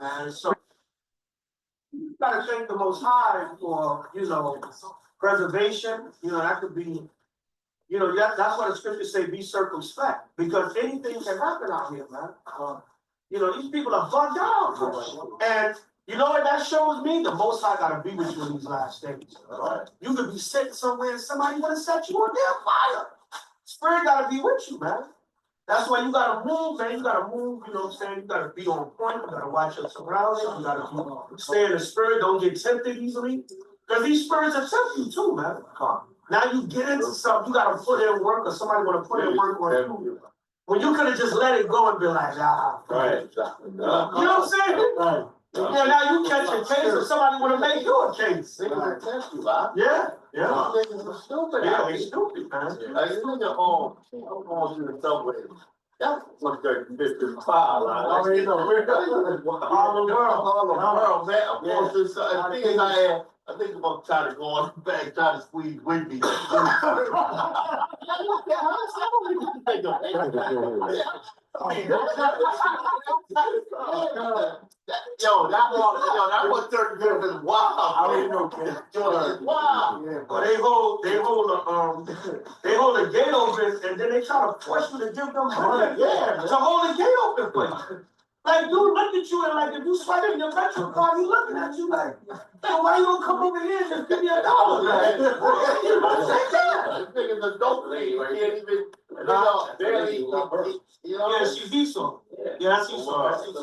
And so you gotta thank the Most High for, preservation. That could be, that's why the scriptures say be circumspect, because anything can happen out here, man. These people are bugged out. And you know what that shows me? The Most High gotta be with you in these last days. You could be sitting somewhere and somebody wanna set you on their fire. Spirit gotta be with you, man. That's why you gotta move, man. You gotta move, you know what I'm saying? You gotta be on point, you gotta watch your surroundings, you gotta stay in the spirit, don't get tempted easily. Because these spirits are tempting you too, man. Now you get into something, you gotta put in work, or somebody wanna put in work on you. When you could have just let it go and be like, right. You know what I'm saying? Right. Yeah, now you catch a case, or somebody wanna make you a case. Yeah. Niggas are stupid. Yeah, they stupid, man. Like, you look at all in the subway. That's what's the 55, right? I mean, all the world, man. I'm going to the thing I think about trying to go on the back, trying to squeeze with me. That was 30 minutes is wild. I don't know, kid. Wow. Well, they hold the gate open, and then they try to force you to give them money. Yeah, to hold the gate open for you. Like, dude, look at you, and like, if you swipe in your Metro card, he's looking at you like, yo, why you don't come over here and just give me $1, man? You know what I'm saying? This nigga's a dope lady. He can't even, barely, Yeah, she's Esau. Yeah, that's Esau. She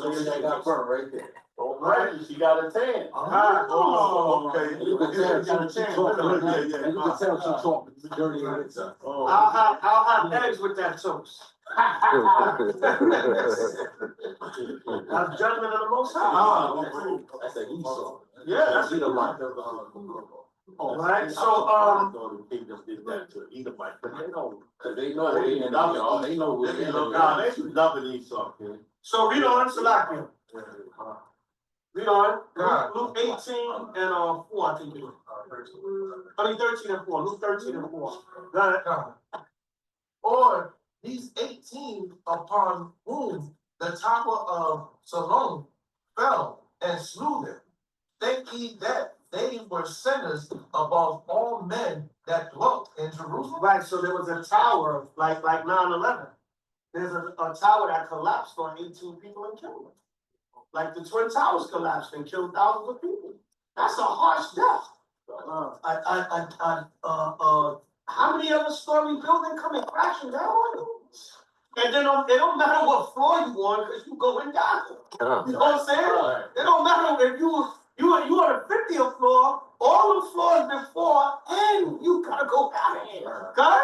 got burnt right there. All right, she got a tan. Okay. You can tell she's talking. You can tell she's talking. Dirty. I'll have eggs with that toast. That's judgment of the Most High. That's an Esau. Yeah, that's Edomite. All right, so they loving Esau. So read on, Salakia. Read on. Luke 18 and 4, I think it is. 13 and 4. Luke 13 and 4. Go ahead. Or these 18 upon whom the tower of Siloam fell and slew them. Think ye that they were sinners above all men that dwelt in Jerusalem? Right, so there was a tower like 9/11. There's a tower that collapsed on 18 people and killed them. Like the Twin Towers collapsed and killed thousands of people. That's a harsh death. How many other story building coming crashing down on you? And then it don't matter what floor you on, because you go and die. You know what I'm saying? It don't matter if you on the 50th floor, all the floors before, and you gotta go down here. Okay?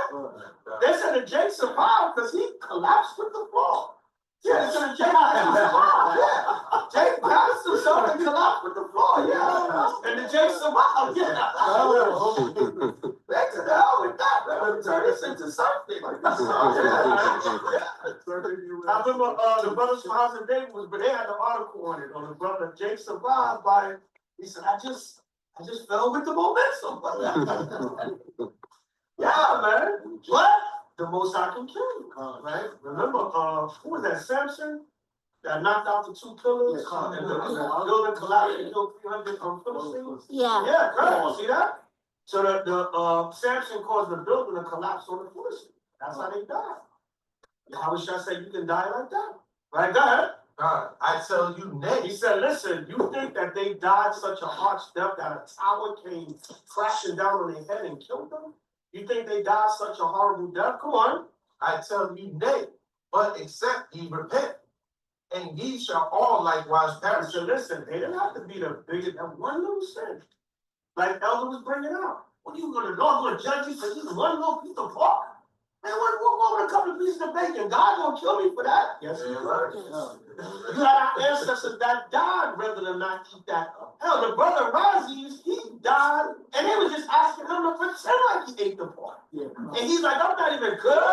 They said that Jake survived because he collapsed with the floor. Yeah, they said that Jake survived. Yeah. Jake passed himself and collapsed with the floor. Yeah. And the Jake survived. Yeah. Back to the hell with that. Let's turn this into something. I remember the brothers from House of David but they had an article on it, on the brother Jake survived by, he said, I just fell with the momentum. Yeah, man. But the Most High can kill you, right? Remember, who was that, Samson? That knocked out the 2 pillars, and the building collapsed and killed 300 Philistines? Yeah. Yeah, right. See that? So the Samson caused the building to collapse on the Philistines. That's how they died. How would I say you can die like that? Right, go ahead. I tell you next. He said, listen, you think that they died such a harsh death that a tower came crashing down on their head and killed them? You think they died such a horrible death? Come on. I tell you nay, but except ye repent, and ye shall all likewise perish. So listen, they didn't have to be the biggest, that one little sin. Like Elder was bringing out. What are you going to do? I'm going to judge you for this one little piece of pork? Man, what a couple of pieces of bacon? God gonna kill me for that? Yes, he will. You had ancestors that died rather than not eat that. Hell, the brother Razi's, he died, and they were just asking him to pretend like he ate the pork. Yeah. And he's like, I'm not even good.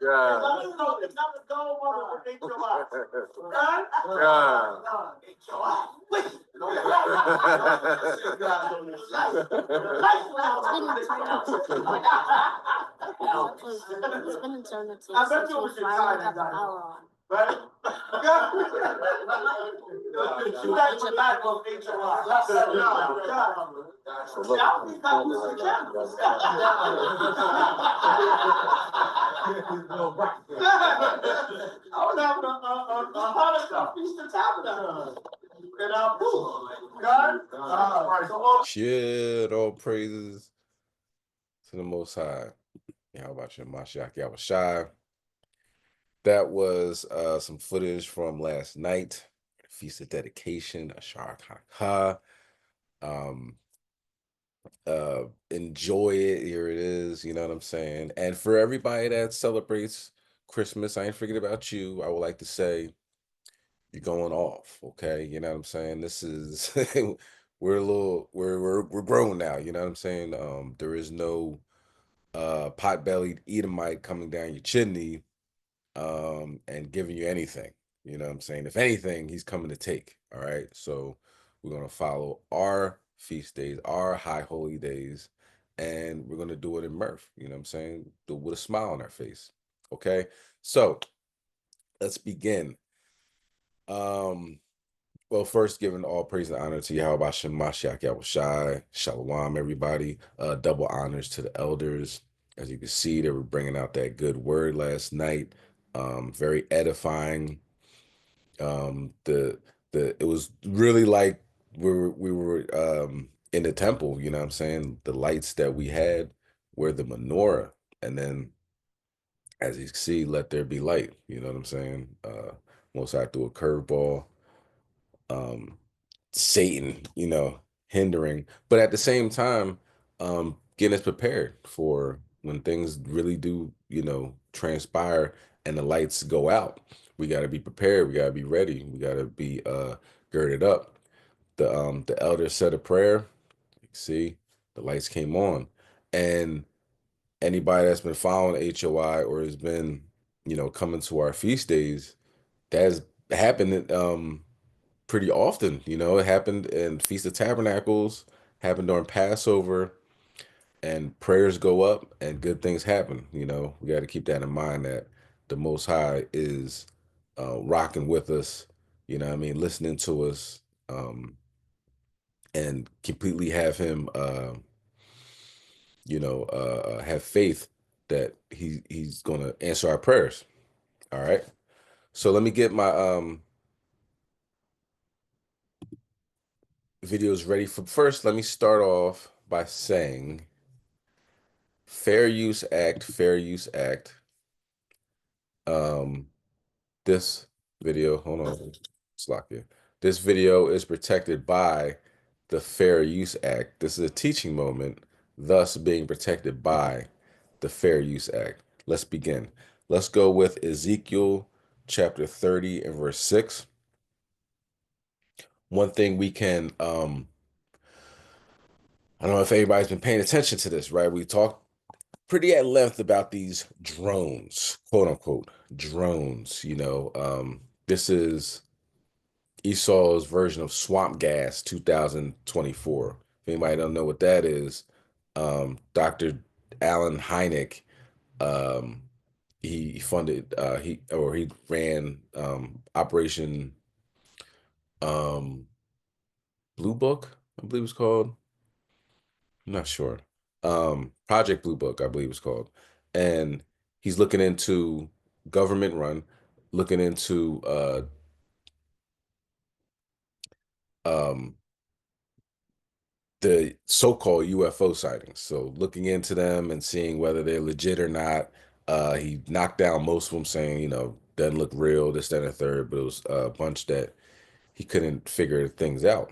Yeah. It's not a gold one with HOI. Right? Yeah. HOI. Wait. It's been eternity. I bet you was finally got the power on. Right? You guys were back on HOI. I was having a Hanukkah Feast of Tabernacles. And God, shit, all praises to the Most High. How about you, Mashiach Yahushai? That was some footage from last night, Feast of Dedication, Ashar Hanukkah. Enjoy it. Here it is. You know what I'm saying? And for everybody that celebrates Christmas, I ain't forget about you. I would like to say you're going off. Okay. You know what I'm saying? This is we're grown now. You know what I'm saying? There is no pot-bellied Edomite coming down your chimney and giving you anything. You know what I'm saying? If anything, he's coming to take. All right. So we're going to follow our feast days, our high holy days, and we're going to do it in mirth. You know what I'm saying? Do it with a smile on our face. Okay. So let's begin. Well, first, giving all praise and honor to Yahweh Shem Mashiach Yahushai, Shalom, everybody. Double honors to the elders. As you can see, they were bringing out that good word last night. Very edifying. The it was really like we were in the temple. You know what I'm saying? The lights that we had were the menorah, and then as you see, let there be light. You know what I'm saying? Most I threw a curveball. Um, Satan, hindering, but at the same time, getting us prepared for when things really do, transpire and the lights go out. We got to be prepared. We got to be ready. We got to be girded up. The elder said a prayer. See, the lights came on, and anybody that's been following HOI or has been, coming to our feast days, that's happened. Pretty often. It happened in Feast of Tabernacles, happened during Passover, and prayers go up and good things happen. We got to keep that in mind that the Most High is rocking with us, what I mean, listening to us, and completely have him, have faith that he's going to answer our prayers. All right. So let me get my videos ready. First, let me start off by saying Fair Use Act, Fair Use Act. This video, hold on, Slakia. This video is protected by the Fair Use Act. This is a teaching moment, thus being protected by the Fair Use Act. Let's begin. Let's go with Ezekiel chapter 30 and verse 6. One thing we can, I don't know if anybody's been paying attention to this, right? We talked pretty at length about these drones, quote unquote drones. This is Esau's version of swamp gas 2024. If anybody don't know what that is, Dr. Alan Hynek, um, he funded he ran Operation um, Blue Book, I believe it's called. I'm not sure. Project Blue Book, I believe it's called. And he's looking into government run, looking into um, the so-called UFO sightings. So looking into them and seeing whether they're legit or not. He knocked down most of them saying, doesn't look real, this, that, and the third, but it was a bunch that he couldn't figure things out.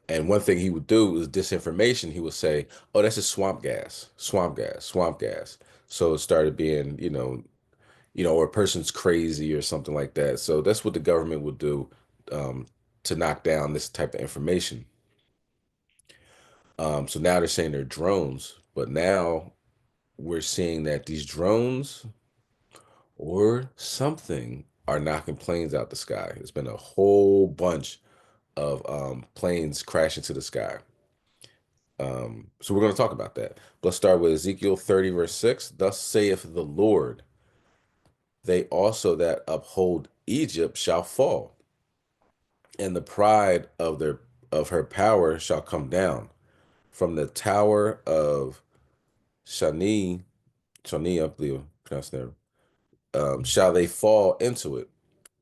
And one thing he would do was disinformation. He would say, "Oh, that's just swamp gas, swamp gas, swamp gas." So it started being, or a person's crazy or something like that. So that's what the government would do to knock down this type of information. So now they're saying they're drones, but now we're seeing that these drones or something are knocking planes out the sky. There's been a whole bunch of planes crashing to the sky. So we're going to talk about that. Let's start with Ezekiel 30, verse 6. Thus saith the Lord, they also that uphold Egypt shall fall, and the pride of her power shall come down. From the tower of Shani, I believe pronounced there, shall they fall into it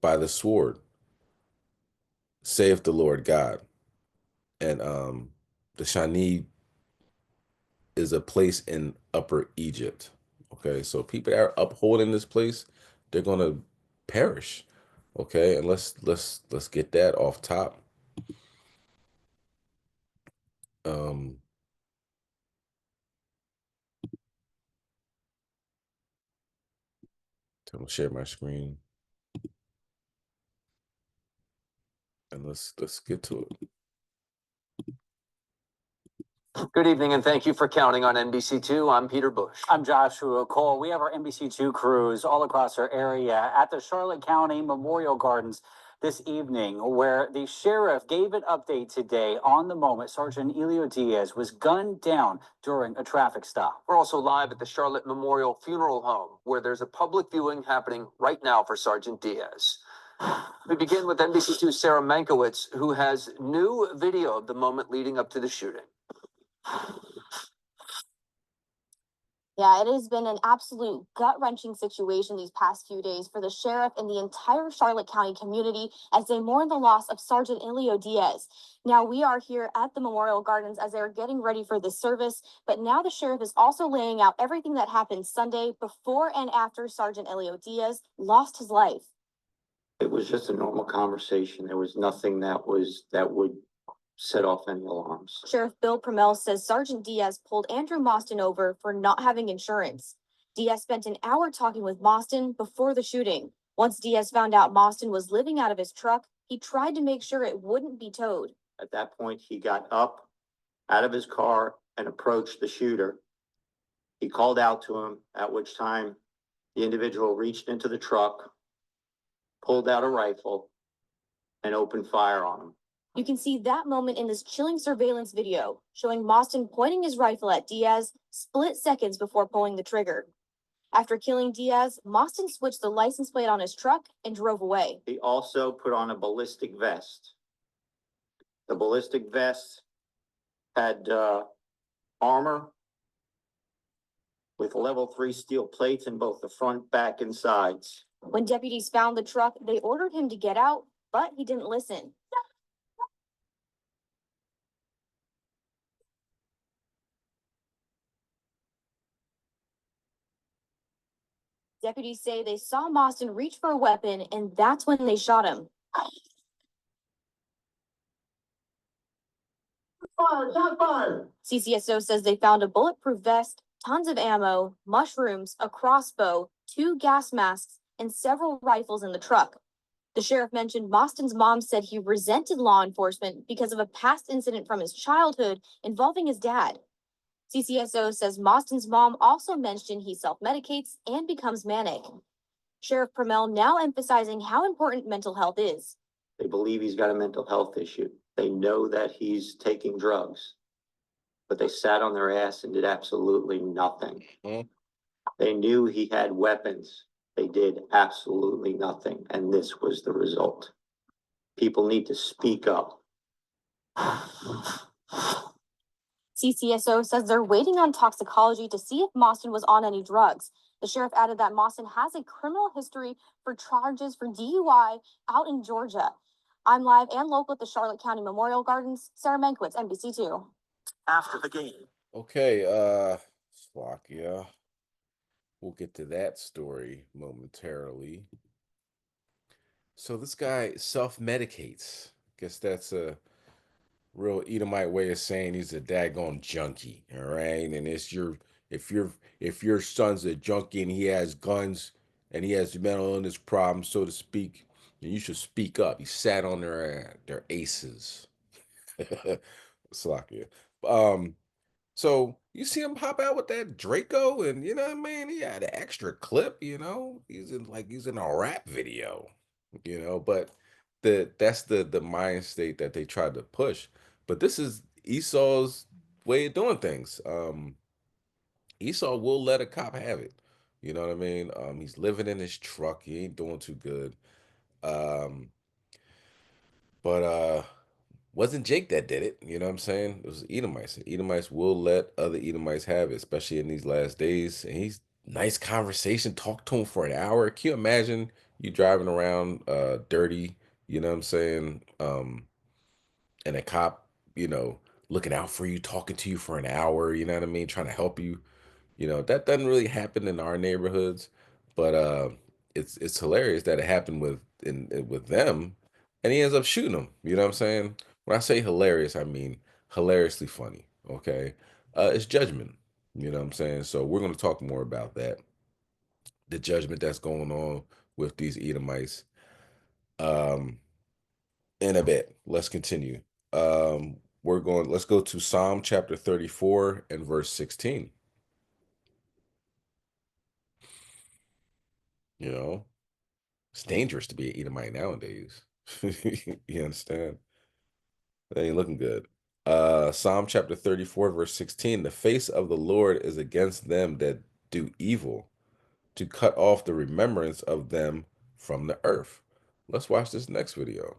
by the sword, saith the Lord God. And the Shani is a place in Upper Egypt. Okay, so people that are upholding this place, they're gonna perish. Okay, and let's get that off top. Um, I'm gonna share my screen and let's get to it. Good evening, and thank you for counting on NBC2. I'm Peter Bush. I'm Joshua Cole. We have our NBC2 crews all across our area at the Charlotte County Memorial Gardens this evening, where the sheriff gave an update today on the moment Sergeant Elio Diaz was gunned down during a traffic stop. We're also live at the Charlotte Memorial Funeral Home, where there's a public viewing happening right now for Sergeant Diaz. We begin with NBC2's Sarah Mankiewicz, who has new video of the moment leading up to the shooting. Yeah, it has been an absolute gut-wrenching situation these past few days for the sheriff and the entire Charlotte County community as they mourn the loss of Sergeant Elio Diaz. Now, we are here at the Memorial Gardens as they're getting ready for this service, but now the sheriff is also laying out everything that happened Sunday before and after Sergeant Elio Diaz lost his life. It was just a normal conversation. There was nothing that would set off any alarms. Sheriff Bill Promell says Sergeant Diaz pulled Andrew Mostyn over for not having insurance. Diaz spent an hour talking with Mostyn before the shooting. Once Diaz found out Mostyn was living out of his truck, he tried to make sure it wouldn't be towed. At that point, he got up out of his car and approached the shooter. He called out to him, at which time the individual reached into the truck, pulled out a rifle, and opened fire on him. You can see that moment in this chilling surveillance video, showing Mostyn pointing his rifle at Diaz split seconds before pulling the trigger. After killing Diaz, Mostyn switched the license plate on his truck and drove away. He also put on a ballistic vest. The ballistic vest had armor with level 3 steel plates in both the front, back, and sides. When deputies found the truck, they ordered him to get out, but he didn't listen. Deputies say they saw Mostyn reach for a weapon, and that's when they shot him. Fire, shot fired. CCSO says they found a bulletproof vest, tons of ammo, mushrooms, a crossbow, 2 gas masks, and several rifles in the truck. The sheriff mentioned Mostyn's mom said he resented law enforcement because of a past incident from his childhood involving his dad. CCSO says Mostyn's mom also mentioned he self-medicates and becomes manic. Sheriff Promell now emphasizing how important mental health is. They believe he's got a mental health issue. They know that he's taking drugs, but they sat on their ass and did absolutely nothing. They knew he had weapons. They did absolutely nothing, and this was the result. People need to speak up. CCSO says they're waiting on toxicology to see if Mostyn was on any drugs. The sheriff added that Mostyn has a criminal history for charges for DUI out in Georgia. I'm live and local at the Charlotte County Memorial Gardens. Sarah Mankiewicz, NBC2. After the game. Okay, Slovakia. We'll get to that story momentarily. So this guy self-medicates. Guess that's a real Edomite way of saying he's a daggone junkie. All right. And it's if your son's a junkie and he has guns and he has mental illness problems, so to speak, then you should speak up. He sat on their aces. Slovakia. So You see him hop out with that Draco, and you know what I mean? He had an extra clip, He's in a rap video, but that's the mind state that they tried to push. But this is Esau's way of doing things. Esau will let a cop have it. You know what I mean? He's living in his truck. He ain't doing too good. Um, but wasn't Jake that did it. You know what I'm saying? It was Edomites. And Edomites will let other Edomites have it, especially in these last days. And he's nice conversation. Talk to him for an hour. Can you imagine you driving around dirty, you know what I'm saying? And a cop, looking out for you, talking to you for an hour, you know what I mean? Trying to help you. That doesn't really happen in our neighborhoods, but it's hilarious that it happened with them, and he ends up shooting them. You know what I'm saying? When I say hilarious, I mean hilariously funny. Okay, it's judgment. You know what I'm saying? So we're going to talk more about that, the judgment that's going on with these Edomites, um, in a bit. Let's continue. Let's go to Psalm chapter 34 and verse 16. You know. It's dangerous to be an Edomite nowadays. You understand? That ain't looking good. Psalm chapter 34, verse 16. The face of the Lord is against them that do evil, to cut off the remembrance of them from the earth. Let's watch this next video.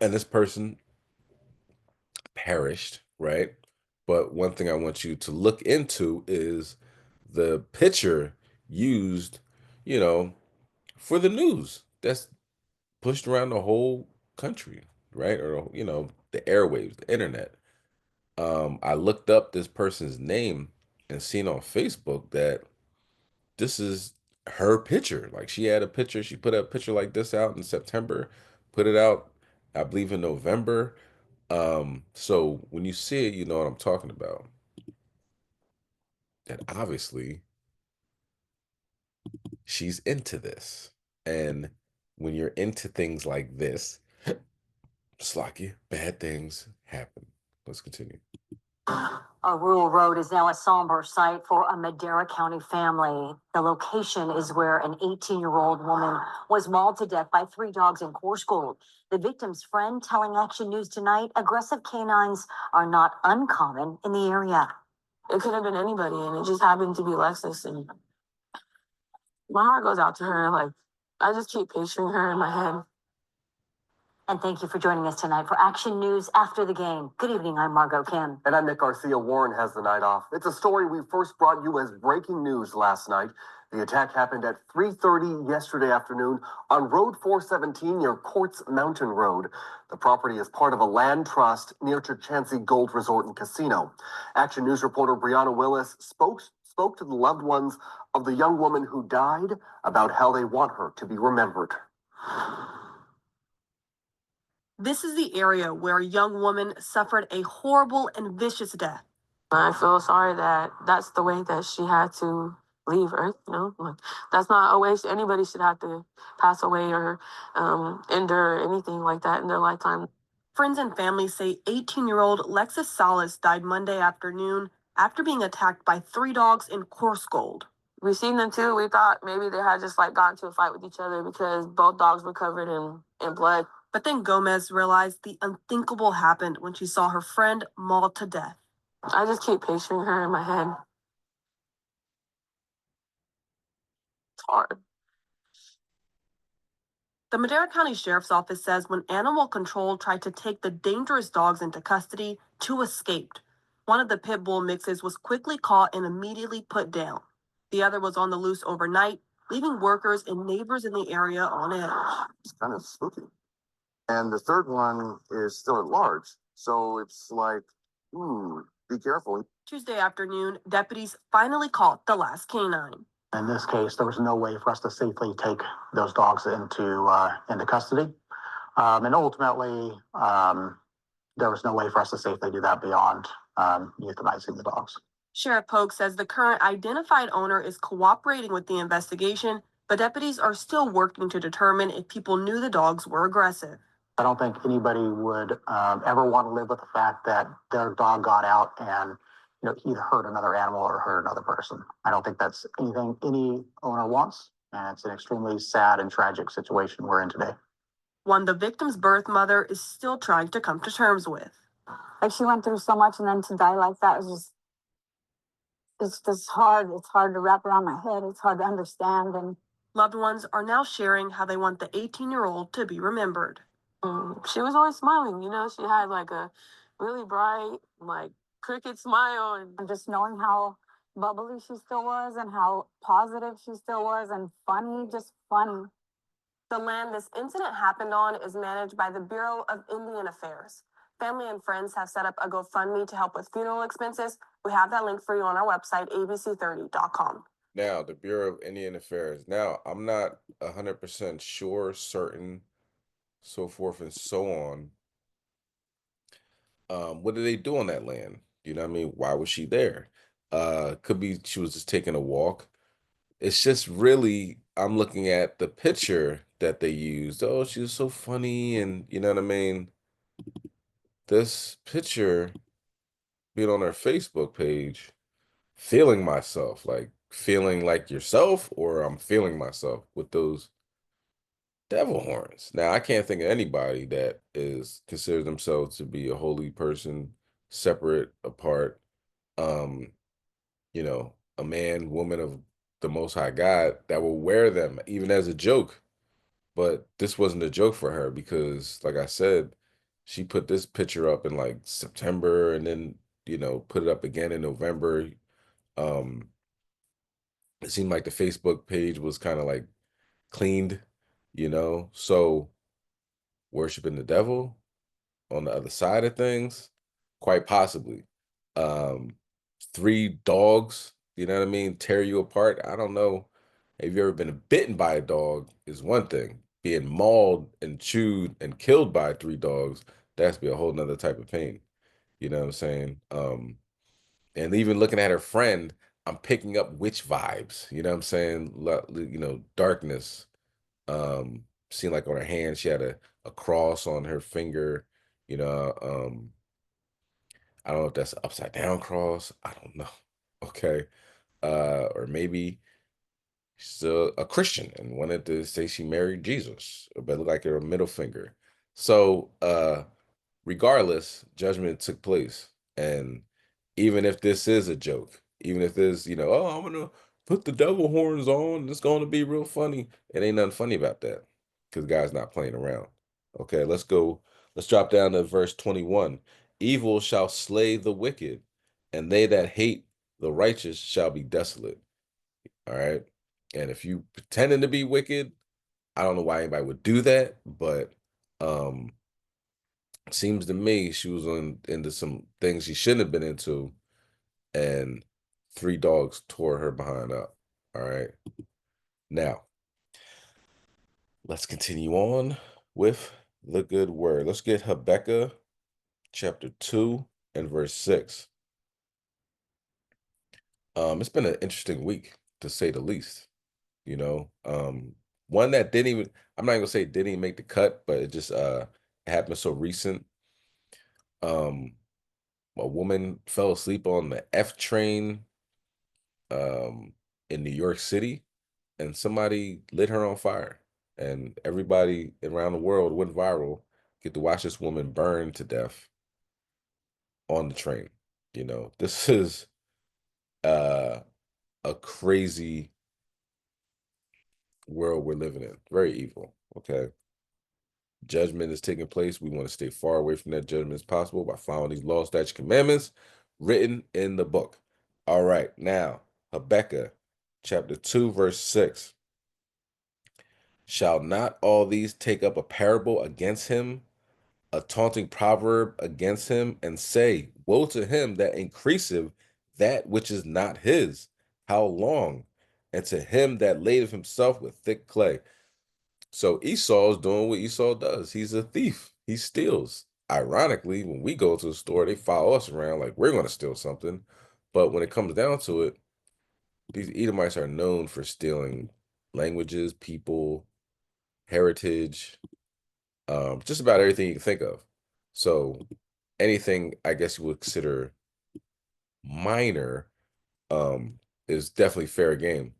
And this person perished, right? But one thing I want you to look into is the picture used, you know, for the news. That's pushed around the whole country, right? Or the airwaves, the internet. I looked up this person's name and seen on Facebook that this is her picture. Like she had a picture, she put a picture like this out in September, put it out, I believe in November. So when you see it, you know what I'm talking about. That obviously she's into this. And when you're into things like this, Slocky, bad things happen. Let's continue. A rural road is now a somber sight for a Madera County family. The location is where an 18-year-old woman was mauled to death by 3 dogs in Coarse Gold. The victim's friend telling Action News tonight, aggressive canines are not uncommon in the area. It could have been anybody, and it just happened to be Lexus. And my heart goes out to her. Like, I just keep picturing her in my head. And thank you for joining us tonight for Action News After the Game. Good evening, I'm Margot Kim. And I'm Nick Garcia. Warren has the night off. It's a story we first brought you as breaking news last night. The attack happened at 3:30 yesterday afternoon on Road 417 near Quartz Mountain Road. The property is part of a land trust near Chachansey Gold Resort and Casino. Action News reporter Brianna Willis spoke to the loved ones of the young woman who died about how they want her to be remembered. This is the area where a young woman suffered a horrible and vicious death. I feel sorry that that's the way that she had to leave Earth, Like, that's not a way anybody should have to pass away or endure anything like that in their lifetime. Friends and family say 18-year-old Lexus Salas died Monday afternoon after being attacked by 3 dogs in Coarse Gold. We seen them too. We thought maybe they had just gotten into a fight with each other because both dogs were covered in blood. But then Gomez realized the unthinkable happened when she saw her friend mauled to death. I just keep picturing her in my head. It's hard. The Madera County Sheriff's Office says when Animal Control tried to take the dangerous dogs into custody, 2 escaped. One of the pit bull mixes was quickly caught and immediately put down. The other was on the loose overnight, leaving workers and neighbors in the area on edge. It's kind of spooky. And the third one is still at large. So it's like, be careful. Tuesday afternoon, deputies finally caught the last canine. In this case, there was no way for us to safely take those dogs into custody. And ultimately, there was no way for us to safely do that beyond euthanizing the dogs. Sheriff Polk says the current identified owner is cooperating with the investigation, but deputies are still working to determine if people knew the dogs were aggressive. I don't think anybody would ever want to live with the fact that their dog got out and either hurt another animal or hurt another person. I don't think that's anything any owner wants, and it's an extremely sad and tragic situation we're in today. One the victim's birth mother is still trying to come to terms with. Like, she went through so much, and then to die like that is just, it's just hard. It's hard to wrap around my head. It's hard to understand. And loved ones are now sharing how they want the 18-year-old to be remembered. She was always smiling, she had like a really bright, like cricket smile. And just knowing how bubbly she still was and how positive she still was and funny, just funny. The land this incident happened on is managed by the Bureau of Indian Affairs. Family and friends have set up a GoFundMe to help with funeral expenses. We have that link for you on our website, abc30.com. Now, the Bureau of Indian Affairs. Now, I'm not 100% sure, certain, so forth and so on. What did they do on that land? You know what I mean? Why was she there? Could be she was just taking a walk. It's just really, I'm looking at the picture that they used. Oh, she was so funny, and you know what I mean? This picture being on her Facebook page, feeling myself, like feeling like yourself, or I'm feeling myself with those devil horns. Now, I can't think of anybody that is considers themselves to be a holy person, separate, apart, um, a man, woman of the Most High God that will wear them even as a joke. But this wasn't a joke for her because, like I said, she put this picture up in like September and then, put it up again in November. Um, it seemed like the Facebook page was kind of like cleaned, so worshiping the devil on the other side of things, quite possibly. Um, Three dogs, you know what I mean, tear you apart. I don't know. Have you ever been bitten by a dog is one thing. Being mauled and chewed and killed by three dogs, that's be a whole nother type of pain. You know what I'm saying? And even looking at her friend, I'm picking up witch vibes. You know what I'm saying? Darkness. Seeing like on her hand, she had a cross on her finger. You know, I don't know if that's an upside down cross. I don't know. Okay. Or maybe she's a Christian and wanted to say she married Jesus, but it looked like her middle finger. So, regardless, judgment took place. And even if this is a joke, even if this, oh, I'm gonna put the devil horns on, it's gonna be real funny. It ain't nothing funny about that because God's not playing around. Okay, let's go. Let's drop down to verse 21. Evil shall slay the wicked, and they that hate the righteous shall be desolate. All right. And if you pretending to be wicked, I don't know why anybody would do that, but it seems to me she was into some things she shouldn't have been into, and three dogs tore her behind up. All right. Now, let's continue on with the good word. Let's get Habakkuk chapter 2 and verse 6. It's been an interesting week, to say the least. One that didn't even, I'm not even gonna say it didn't even make the cut, but it just happened so recent. A woman fell asleep on the F train in New York City, and somebody lit her on fire, and everybody around the world went viral, get to watch this woman burn to death on the train. This is a crazy world we're living in. Very evil. Okay. Judgment is taking place. We want to stay far away from that judgment as possible by following these law, statutes, commandments written in the book. All right. Now, Habakkuk chapter 2, verse 6. Shall not all these take up a parable against him, a taunting proverb against him, and say, woe to him that increaseth that which is not his? How long? And to him that ladeth himself with thick clay. So Esau's doing what Esau does. He's a thief. He steals. Ironically, when we go to the store, they follow us around like we're going to steal something. But when it comes down to it, these Edomites are known for stealing languages, people, heritage, just about everything you can think of. So anything I guess you would consider minor is definitely fair game.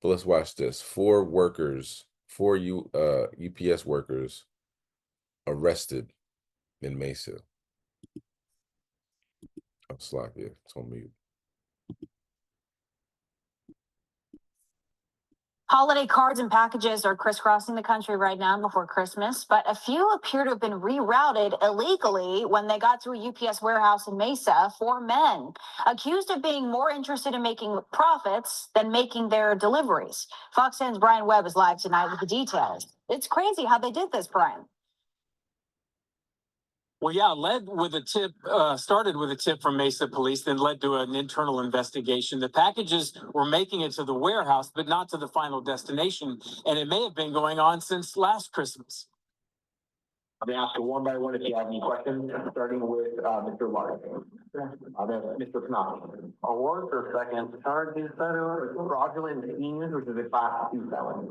But let's watch this. Four UPS workers arrested in Mesa. Oh, Slack, yeah, it's on mute. Holiday cards and packages are crisscrossing the country right now before Christmas, but a few appear to have been rerouted illegally when they got to a UPS warehouse in Mesa. Four men accused of being more interested in making profits than making their deliveries. Fox 10's Brian Webb is live tonight with the details. It's crazy how they did this, Brian. Well, yeah, started with a tip from Mesa Police, then led to an internal investigation. The packages were making it to the warehouse, but not to the final destination. And it may have been going on since last Christmas. I'm going to ask you one by one if you have any questions, starting with Mr. Larkin. Mr. Knopf. Award for second charges that are fraudulent means, which is a class 2 felony.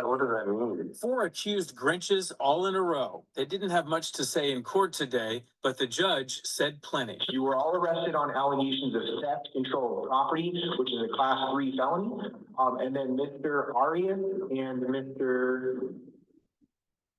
What does that mean? Four accused Grinches all in a row. They didn't have much to say in court today, but the judge said plenty. You were all arrested on allegations of theft, control of property, which is a class 3 felony. And then Mr. Arias and Mr.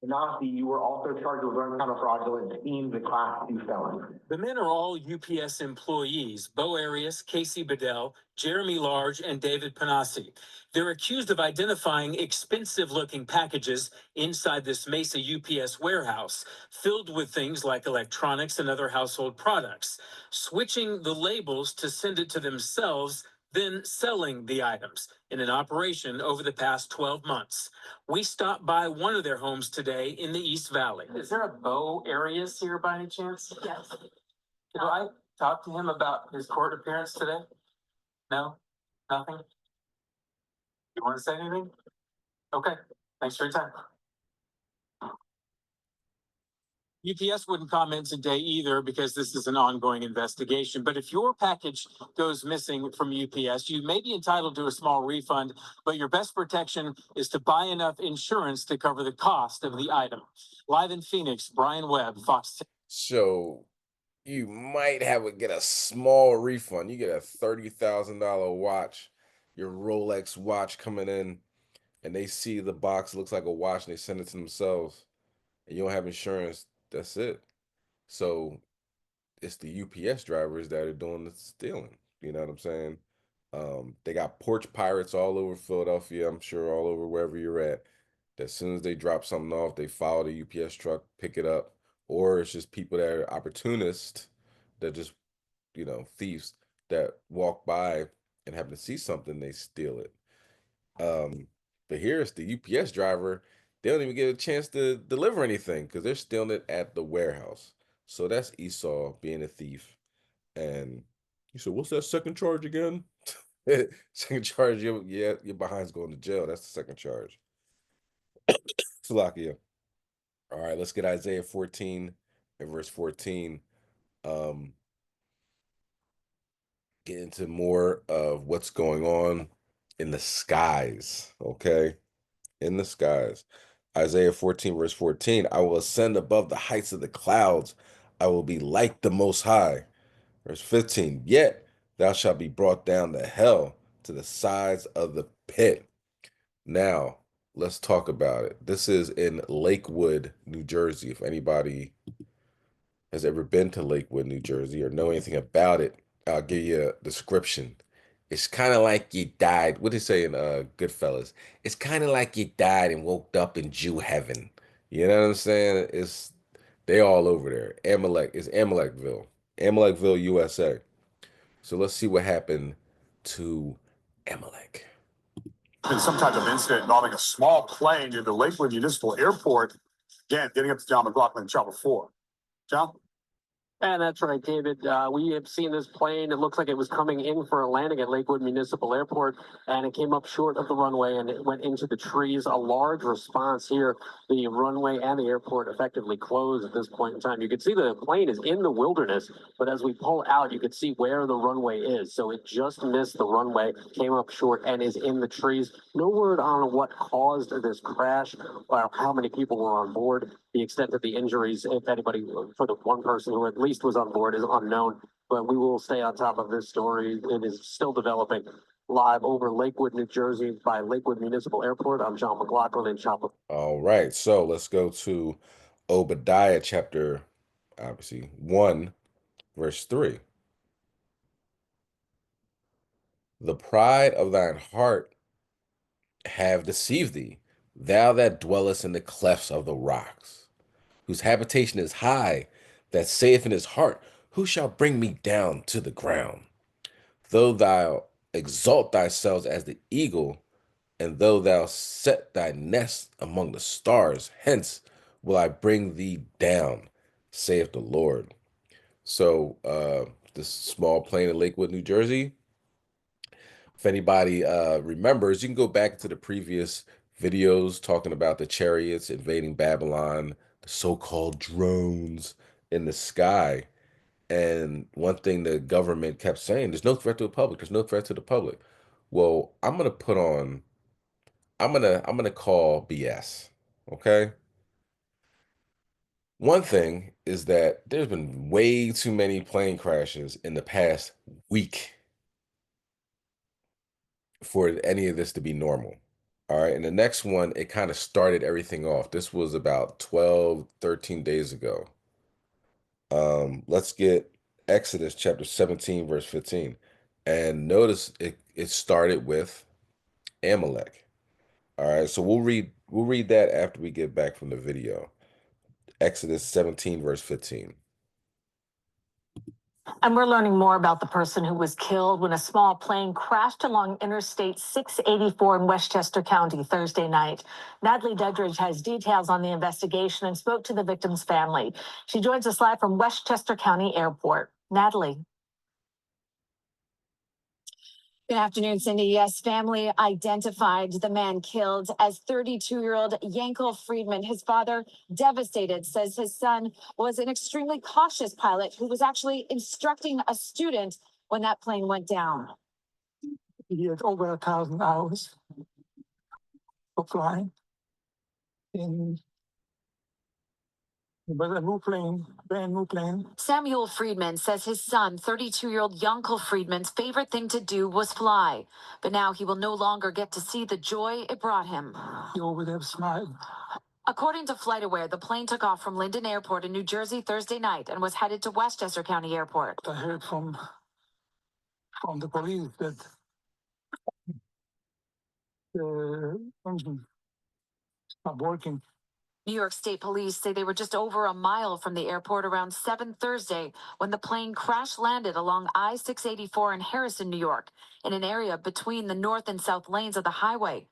Nasi, you were also charged with learned kind of fraudulent schemes, a class 2 felony. The men are all UPS employees: Bo Arias, Casey Bedell, Jeremy Large, and David Panassi. They're accused of identifying expensive-looking packages inside this Mesa UPS warehouse, filled with things like electronics and other household products, switching the labels to send it to themselves, then selling the items in an operation over the past 12 months. We stopped by one of their homes today in the East Valley. Is there a Bo Arias here by any chance? Yes. Could I talk to him about his court appearance today? No? Nothing? You want to say anything? Okay. Thanks for your time. UPS wouldn't comment today either because this is an ongoing investigation. But if your package goes missing from UPS, you may be entitled to a small refund, but your best protection is to buy enough insurance to cover the cost of the item. Live in Phoenix, Brian Webb, Fox 10. So you might get a small refund. You get a $30,000 watch, your Rolex watch coming in, and they see the box looks like a watch and they send it to themselves, and you don't have insurance. That's it. So it's the UPS drivers that are doing the stealing. You know what I'm saying? They got porch pirates all over Philadelphia, I'm sure all over wherever you're at. As soon as they drop something off, they follow the UPS truck, pick it up. Or it's just people that are opportunists that just, thieves that walk by and happen to see something, they steal it. But here's the UPS driver. They don't even get a chance to deliver anything because they're stealing it at the warehouse. So that's Esau being a thief. And he said, "What's that second charge again?" Second charge, your behind's going to jail. That's the second charge. Salakia. All right, let's get Isaiah 14 and verse 14. Get into more of what's going on in the skies, okay? In the skies. Isaiah 14, verse 14, I will ascend above the heights of the clouds. I will be like the Most High. Verse 15, yet thou shalt be brought down to hell, to the sides of the pit. Now, let's talk about it. This is in Lakewood, New Jersey. If anybody has ever been to Lakewood, New Jersey, or know anything about it, I'll give you a description. It's kind of like you died. What did they say in Goodfellas? It's kind of like you died and woke up in Jew heaven. You know what I'm saying? They all over there. It's Amalekville, USA. So let's see what happened to Amalek. In some type of incident involving a small plane in the Lakewood Municipal Airport. Again, getting up to John McLaughlin, Channel 4. John? And that's right, David. We have seen this plane. It looks like it was coming in for a landing at Lakewood Municipal Airport, and it came up short of the runway and it went into the trees. A large response here. The runway and the airport effectively closed at this point in time. You can see the plane is in the wilderness, but as we pull out, you can see where the runway is. So it just missed the runway, came up short, and is in the trees. No word on what caused this crash or how many people were on board. The extent of the injuries, if anybody, for the one person who at least was on board, is unknown. But we will stay on top of this story. It is still developing. Live over Lakewood, New Jersey, by Lakewood Municipal Airport. I'm John McLaughlin in Chapel. All right, so let's go to Obadiah chapter, obviously, 1, verse 3. The pride of thine heart have deceived thee, thou that dwellest in the clefts of the rocks, whose habitation is high, that saith in his heart, who shall bring me down to the ground? Though thou exalt thyself as the eagle, and though thou set thy nest among the stars, hence will I bring thee down, saith the Lord. So this small plane in Lakewood, New Jersey, if anybody remembers, you can go back to the previous videos talking about the chariots invading Babylon, the so-called drones in the sky. And one thing the government kept saying, there's no threat to the public. There's no threat to the public. Well, I'm gonna call BS. Okay. One thing is that there's been way too many plane crashes in the past week for any of this to be normal. All right. And the next one, it kind of started everything off. This was about 12, 13 days ago. Let's get Exodus chapter 17, verse 15. And notice it started with Amalek. All right. So we'll read that after we get back from the video. Exodus 17, verse 15. And we're learning more about the person who was killed when a small plane crashed along Interstate 684 in Westchester County Thursday night. Natalie Dedridge has details on the investigation and spoke to the victim's family. She joins us live from Westchester County Airport. Natalie. Good afternoon, Cindy. Yes, family identified the man killed as 32-year-old Yankel Friedman. His father, devastated, says his son was an extremely cautious pilot who was actually instructing a student when that plane went down. He had over 1,000 hours for flying. But a new plane, brand new plane. Samuel Friedman says his son, 32-year-old Yankel Friedman's favorite thing to do was fly. But now he will no longer get to see the joy it brought him. He always have smiled. According to FlightAware, the plane took off from Linden Airport in New Jersey Thursday night and was headed to Westchester County Airport. I heard from the police that the engine stopped working. New York State Police say they were just over a mile from the airport around 7 Thursday when the plane crash landed along I-684 in Harrison, New York, in an area between the north and south lanes of the highway.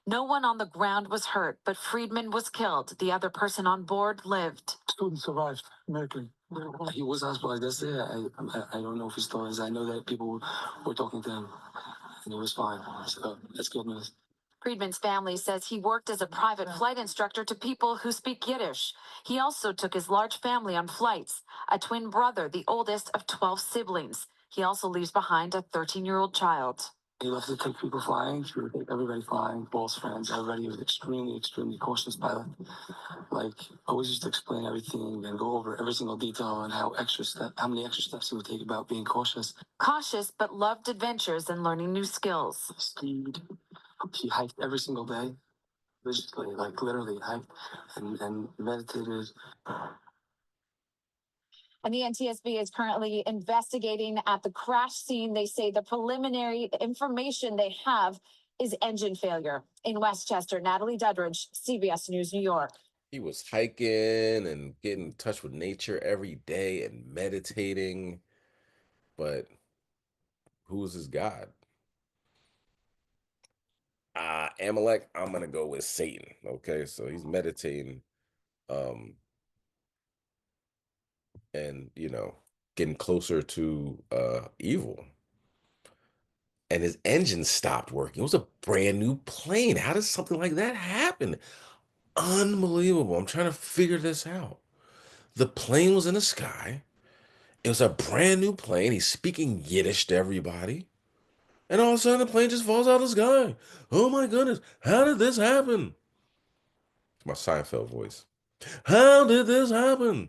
No one on the ground was hurt, but Friedman was killed. The other person on board lived. Student survived, miraculously. He was hospitalized yesterday. I don't know if he still is. I know that people were talking to him, and he was fine. So that's good news. Friedman's family says he worked as a private flight instructor to people who speak Yiddish. He also took his large family on flights, a twin brother, the oldest of 12 siblings. He also leaves behind a 13-year-old child. He loved to take people flying. He would take everybody flying, boss friends, everybody. He was extremely, extremely cautious pilot. Like, always used to explain everything and go over every single detail and how many extra steps he would take about being cautious. Cautious, but loved adventures and learning new skills. Speed. He hiked every single day. Literally hiked and meditated. And the NTSB is currently investigating at the crash scene. They say the preliminary information they have is engine failure. In Westchester, Natalie Dedridge, CBS News, New York. He was hiking and getting in touch with nature every day and meditating. But who is his God? Amalek, I'm gonna go with Satan. Okay, so he's meditating. And getting closer to evil. And his engine stopped working. It was a brand new plane. How does something like that happen? Unbelievable. I'm trying to figure this out. The plane was in the sky. It was a brand new plane. He's speaking Yiddish to everybody. And all of a sudden, the plane just falls out of the sky. Oh my goodness. How did this happen? It's my Seinfeld voice. How did this happen?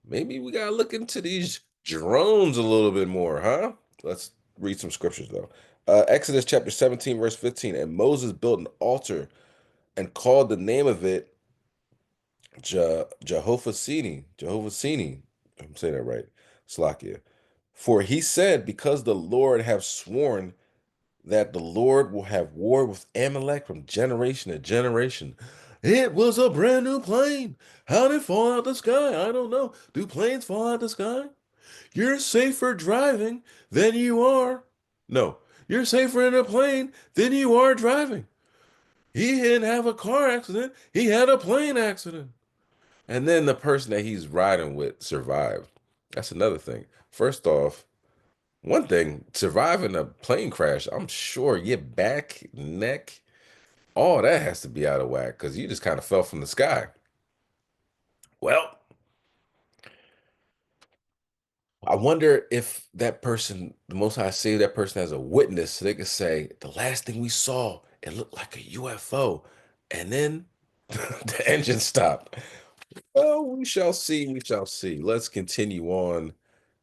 Maybe we got to look into these drones a little bit more, huh? Let's read some scriptures, though. Exodus chapter 17, verse 15. And Moses built an altar and called the name of it Jehovah Sini. I'm saying that right. Slakia. For he said, because the Lord have sworn that the Lord will have war with Amalek from generation to generation. It was a brand new plane. How did it fall out the sky? I don't know. Do planes fall out the sky? You're safer driving than you are. No, you're safer in a plane than you are driving. He didn't have a car accident. He had a plane accident. And then the person that he's riding with survived. That's another thing. First off, one thing, surviving a plane crash, I'm sure your back, neck, all that has to be out of whack because you just kind of fell from the sky. Well, I wonder if that person, the Most High saved that person as a witness so they could say, the last thing we saw, it looked like a UFO. And then the engine stopped. Well, we shall see. We shall see. Let's continue on.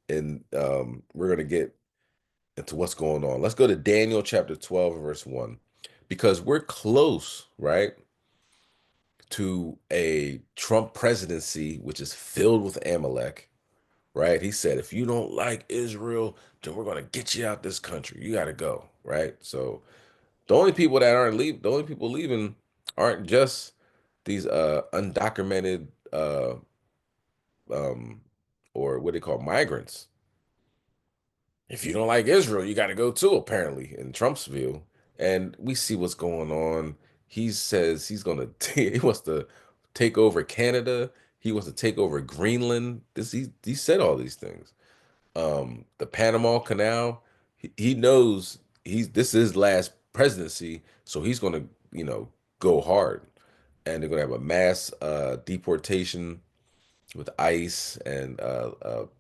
And we're going to get into what's going on. Let's go to Daniel chapter 12, verse 1. Because we're close, right, to a Trump presidency, which is filled with Amalek, right? He said, if you don't like Israel, then we're going to get you out this country. You got to go, right? So the only people that aren't leaving, the only people leaving aren't just these undocumented um, or what they call migrants. If you don't like Israel, you got to go too, apparently, in Trump's view. And we see what's going on. He says he's going to, he wants to take over Canada. He wants to take over Greenland. He said all these things. The Panama Canal, he knows this is his last presidency, so he's going to, go hard. And they're going to have a mass deportation with ICE and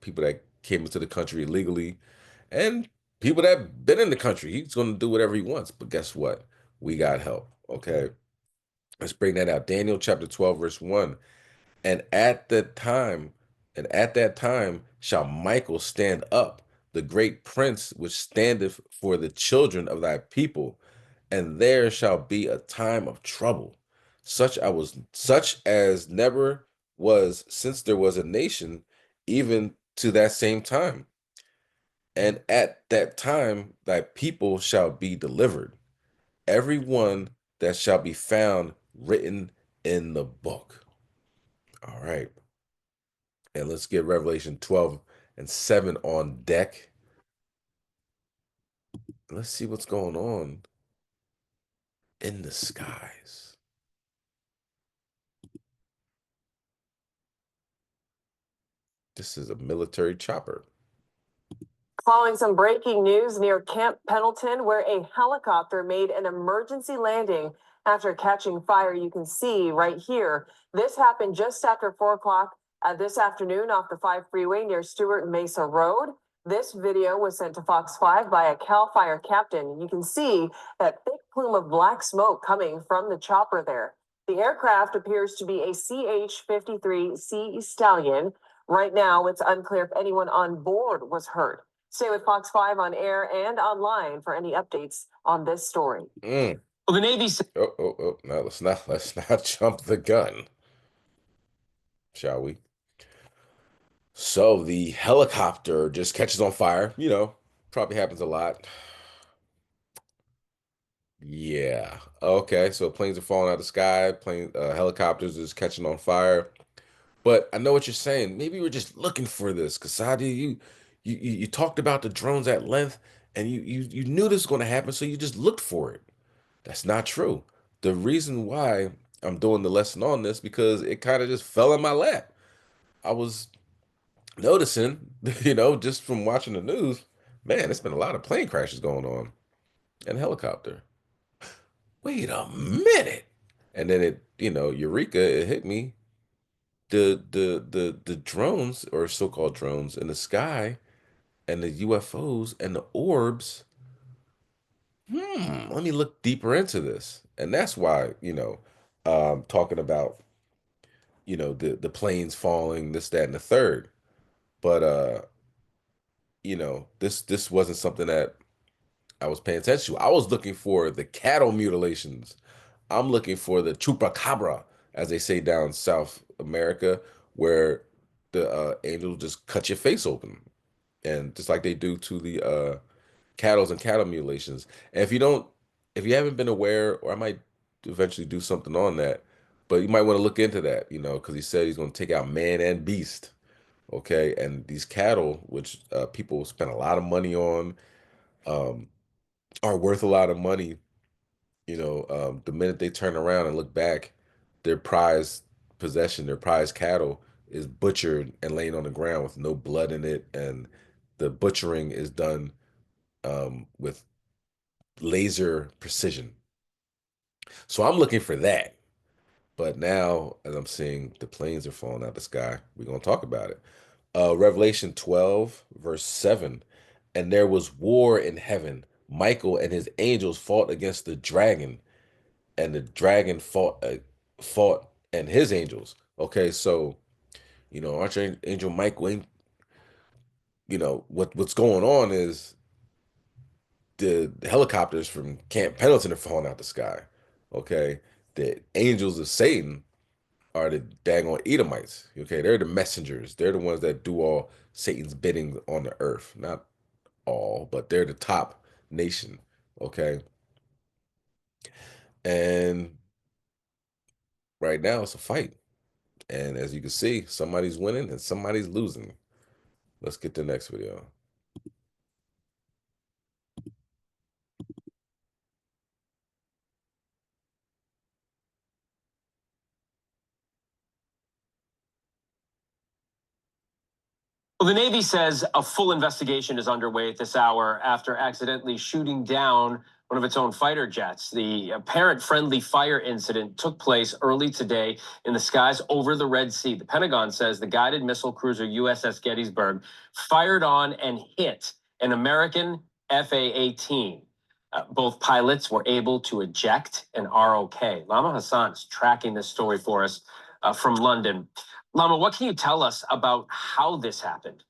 people that came into the country illegally and people that been in the country. He's going to do whatever he wants. But guess what? We got help. Okay. Let's bring that out. Daniel chapter 12, verse 1. And at that time shall Michael stand up, the great prince which standeth for the children of thy people, and there shall be a time of trouble, such as never was since there was a nation, even to that same time. And at that time thy people shall be delivered, every one that shall be found written in the book. All right. And let's get Revelation 12 and 7 on deck. Let's see what's going on in the skies. This is a military chopper. Following some breaking news near Camp Pendleton, where a helicopter made an emergency landing after catching fire. You can see right here. This happened just after 4 o'clock this afternoon off the 5 freeway near Stewart Mesa Road. This video was sent to Fox 5 by a CAL FIRE captain. You can see that thick plume of black smoke coming from the chopper there. The aircraft appears to be a CH-53 Sea Stallion. Right now, it's unclear if anyone on board was hurt. Stay with Fox 5 on air and online for any updates on this story. Well, the Navy said. No, let's not jump the gun, shall we? So the helicopter just catches on fire. Probably happens a lot. Yeah. Okay. So planes are falling out of the sky. Helicopters is catching on fire. But I know what you're saying. Maybe we're just looking for this. Kasadi, you talked about the drones at length, and you knew this was going to happen, so you just looked for it. That's not true. The reason why I'm doing the lesson on this because it kind of just fell in my lap. I was noticing, just from watching the news, man, there's been a lot of plane crashes going on and helicopter. Wait a minute. And then Eureka, it hit me. The drones, or so-called drones, in the sky, and the UFOs and the orbs. Let me look deeper into this. And that's why, talking about, the planes falling, this, that, and the third. But this wasn't something that I was paying attention to. I was looking for the cattle mutilations. I'm looking for the chupacabra, as they say down South America, where the angels just cut your face open, and just like they do to the cattles and cattle mutilations. And if you haven't been aware, or I might eventually do something on that, but you might want to look into that, because he said he's going to take out man and beast. Okay, and these cattle, which people spend a lot of money on, um, are worth a lot of money. The minute they turn around and look back, their prized possession, their prized cattle, is butchered and laying on the ground with no blood in it, and the butchering is done with laser precision. So I'm looking for that. But now, as I'm seeing the planes are falling out the sky, we're going to talk about it. Revelation 12, verse 7. And there was war in heaven. Michael and his angels fought against the dragon, and the dragon fought and his angels. Okay, so Archangel Michael ain't, what's going on is the helicopters from Camp Pendleton are falling out the sky. Okay, the angels of Satan are the daggone Edomites. Okay, they're the messengers. They're the ones that do all Satan's bidding on the earth. Not all, but they're the top nation. Okay, and right now it's a fight. And as you can see, somebody's winning and somebody's losing. Let's get the next video. Well, the Navy says a full investigation is underway at this hour after accidentally shooting down one of its own fighter jets. The apparent friendly fire incident took place early today in the skies over the Red Sea. The Pentagon says the guided missile cruiser USS Gettysburg fired on and hit an American FA-18. Both pilots were able to eject and are okay. Lama Hassan is tracking this story for us from London. Lama, what can you tell us about how this happened?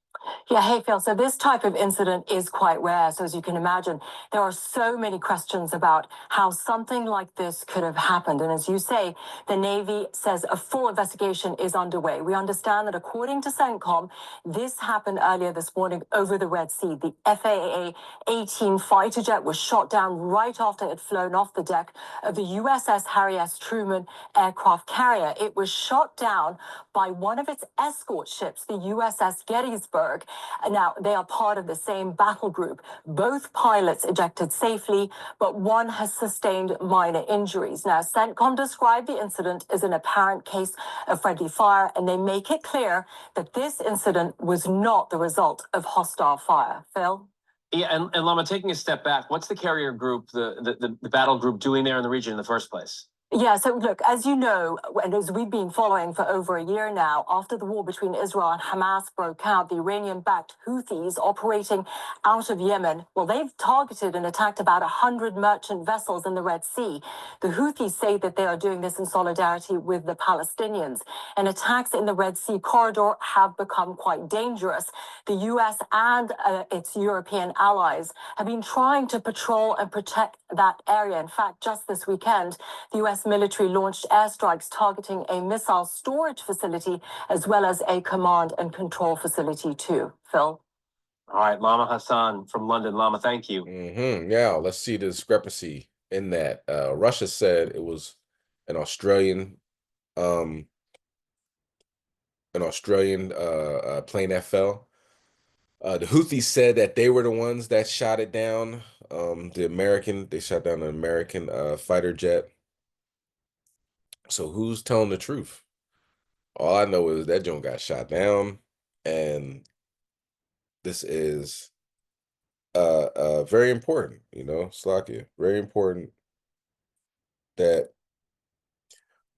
Yeah, hey, Phil. So this type of incident is quite rare. So as you can imagine, there are so many questions about how something like this could have happened. And as you say, the Navy says a full investigation is underway. We understand that according to CENTCOM, this happened earlier this morning over the Red Sea. The FAA-18 fighter jet was shot down right after it had flown off the deck of the USS Harry S. Truman aircraft carrier. It was shot down by one of its escort ships, the USS Gettysburg. Now, they are part of the same battle group. Both pilots ejected safely, but one has sustained minor injuries. Now, CENTCOM described the incident as an apparent case of friendly fire, and they make it clear that this incident was not the result of hostile fire. Phil? Yeah, and Lama, taking a step back, what's the carrier group, the battle group doing there in the region in the first place? Yeah, so look, as you know, and as we've been following for over a year now, after the war between Israel and Hamas broke out, the Iranian-backed Houthis operating out of Yemen, well, they've targeted and attacked about 100 merchant vessels in the Red Sea. The Houthis say that they are doing this in solidarity with the Palestinians. And attacks in the Red Sea corridor have become quite dangerous. The U.S. and its European allies have been trying to patrol and protect that area. In fact, just this weekend, the U.S. military launched airstrikes targeting a missile storage facility as well as a command and control facility too. Phil? All right, Lama Hassan from London. Lama, thank you. Yeah, let's see the discrepancy in that. Russia said it was an Australian plane that fell. The Houthis said that they were the ones that shot it down. They shot down an American fighter jet. So who's telling the truth? All I know is that joint got shot down. And this is very important, Slakia, very important that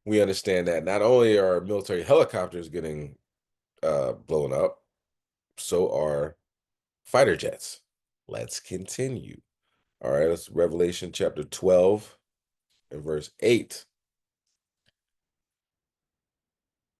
we understand that not only are military helicopters getting blown up, so are fighter jets. Let's continue. All right, that's Revelation chapter 12 and verse 8.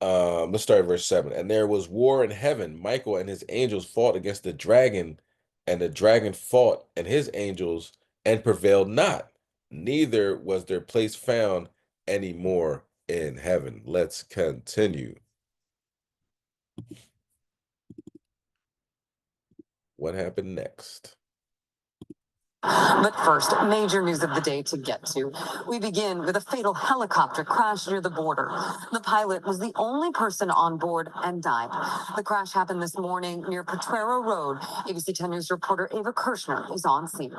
Let's start at verse 7. And there was war in heaven. Michael and his angels fought against the dragon, and the dragon fought and his angels and prevailed not. Neither was their place found any more in heaven. Let's continue. What happened next? But first, major news of the day to get to. We begin with a fatal helicopter crash near the border. The pilot was the only person on board and died. The crash happened this morning near Potrero Road. ABC 10 News reporter Ava Kirshner is on scene.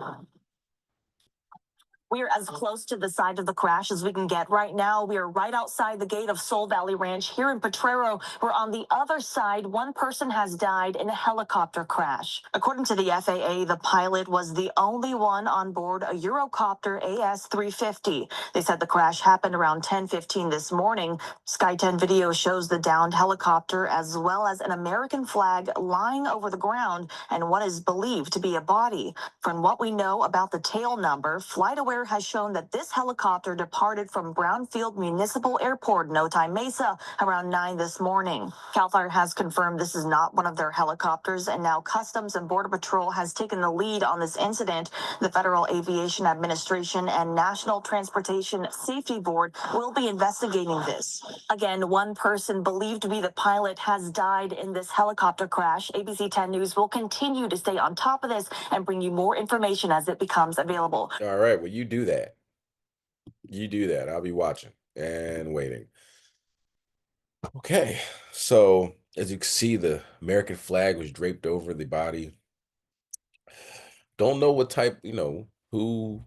We are as close to the side of the crash as we can get right now. We are right outside the gate of Soul Valley Ranch here in Potrero, where on the other side, one person has died in a helicopter crash. According to the FAA, the pilot was the only one on board a Eurocopter AS-350. They said the crash happened around 10:15 this morning. Sky 10 video shows the downed helicopter as well as an American flag lying over the ground and what is believed to be a body. From what we know about the tail number, FlightAware has shown that this helicopter departed from Brownfield Municipal Airport in Otay Mesa around 9 this morning. CAL FIRE has confirmed this is not one of their helicopters, and now Customs and Border Patrol has taken the lead on this incident. The Federal Aviation Administration and National Transportation Safety Board will be investigating this. Again, one person believed to be the pilot has died in this helicopter crash. ABC 10 News will continue to stay on top of this and bring you more information as it becomes available. All right, well, you do that. You do that. I'll be watching and waiting. Okay, so as you can see, the American flag was draped over the body. Don't know what type, who,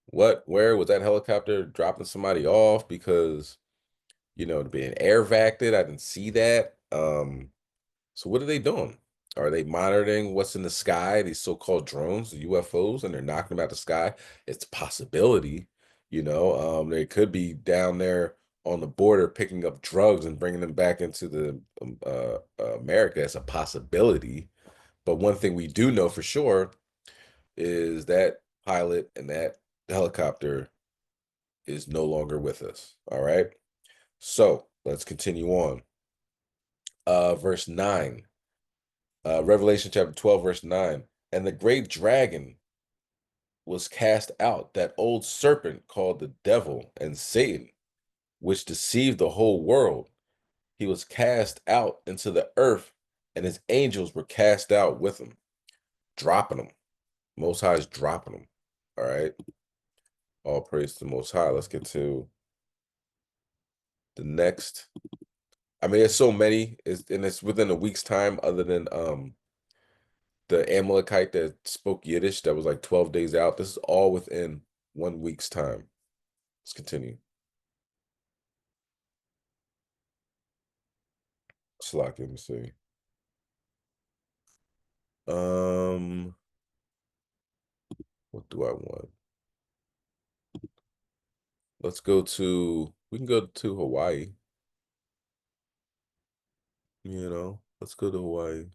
what, where was that helicopter dropping somebody off because, being air vacted. I didn't see that. So what are they doing? Are they monitoring what's in the sky, these so-called drones, the UFOs, and they're knocking them out the sky? It's a possibility, they could be down there on the border picking up drugs and bringing them back into the America. It's a possibility. But one thing we do know for sure is that pilot and that helicopter is no longer with us. All right. So let's continue on. Verse 9. Revelation chapter 12, verse 9. And the great dragon was cast out, that old serpent called the devil and Satan, which deceived the whole world. He was cast out into the earth, and his angels were cast out with him, dropping them. Most High is dropping them. All right. All praise to the Most High. Let's get to the next. I mean, there's so many, and it's within a week's time, other than the Amalekite that spoke Yiddish that was like 12 days out. This is all within 1 week's time. Let's continue. Slack, let me see. What do I want? Let's go to, we can go to Hawaii. Let's go to Hawaii.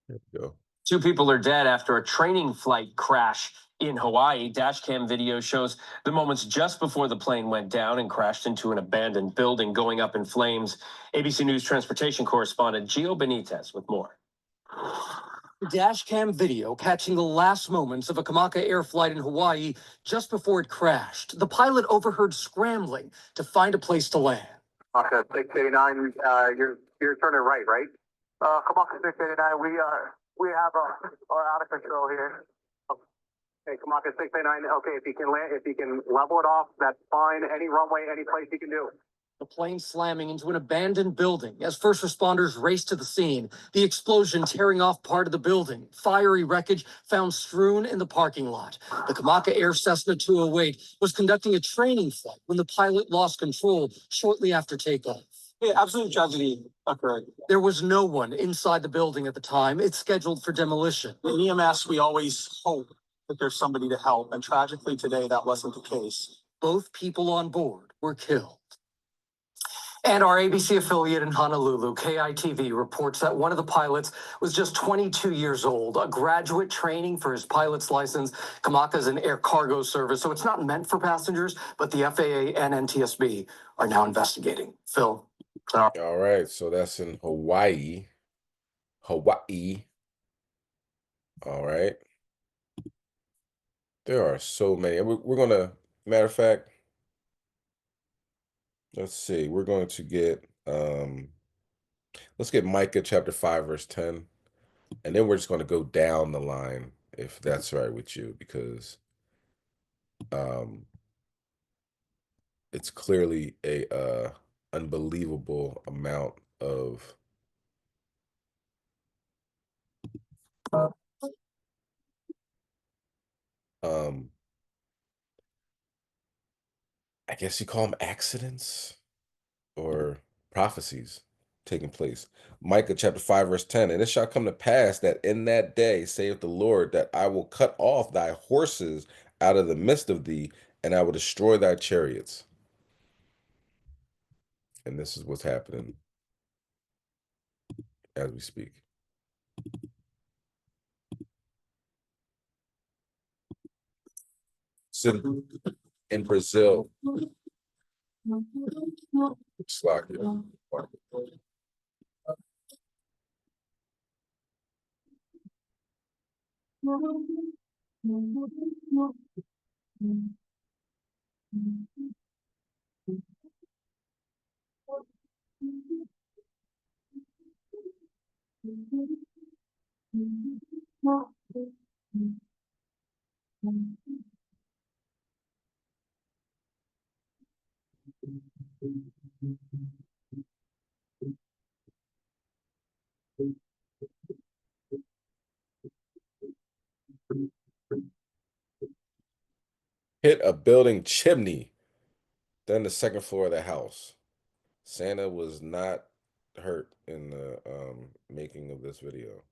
There we go. 2 people are dead after a training flight crash in Hawaii. Dashcam video shows the moments just before the plane went down and crashed into an abandoned building, going up in flames. ABC News transportation correspondent Gio Benitez with more. Dashcam video catching the last moments of a Kamaka Air flight in Hawaii just before it crashed. The pilot overheard scrambling to find a place to land. Kamaka 689, you're turning right? Kamaka 689, we have our out of control here. Okay, Kamaka 689. Okay, if you can land, if you can level it off, that's fine. Any runway, any place you can do. The plane slamming into an abandoned building as first responders raced to the scene. The explosion tearing off part of the building. Fiery wreckage found strewn in the parking lot. The Kamaka Air Cessna 208 was conducting a training flight when the pilot lost control shortly after takeoff. Yeah, absolute tragedy occurred. There was no one inside the building at the time. It's scheduled for demolition. In EMS, we always hope that there's somebody to help, and tragically today that wasn't the case. Both people on board were killed. And our ABC affiliate in Honolulu, KITV, reports that one of the pilots was just 22 years old, a graduate training for his pilot's license. Kamaka is an air cargo service, so it's not meant for passengers, but the FAA and NTSB are now investigating. Phil. All right, so that's in Hawaii. Hawaii. All right. There are so many. We're going to, matter of fact, let's see. We're going to get, let's get Micah chapter 5, verse 10. And then we're just going to go down the line, if that's right with you, because it's clearly a unbelievable amount of I guess you call them accidents or prophecies taking place. Micah chapter 5, verse 10. And it shall come to pass that in that day, saith the Lord, that I will cut off thy horses out of the midst of thee, and I will destroy thy chariots. And this is what's happening as we speak. So in Brazil, it's like hit a building chimney, then the second floor of the house. Santa was not hurt in the making of this video.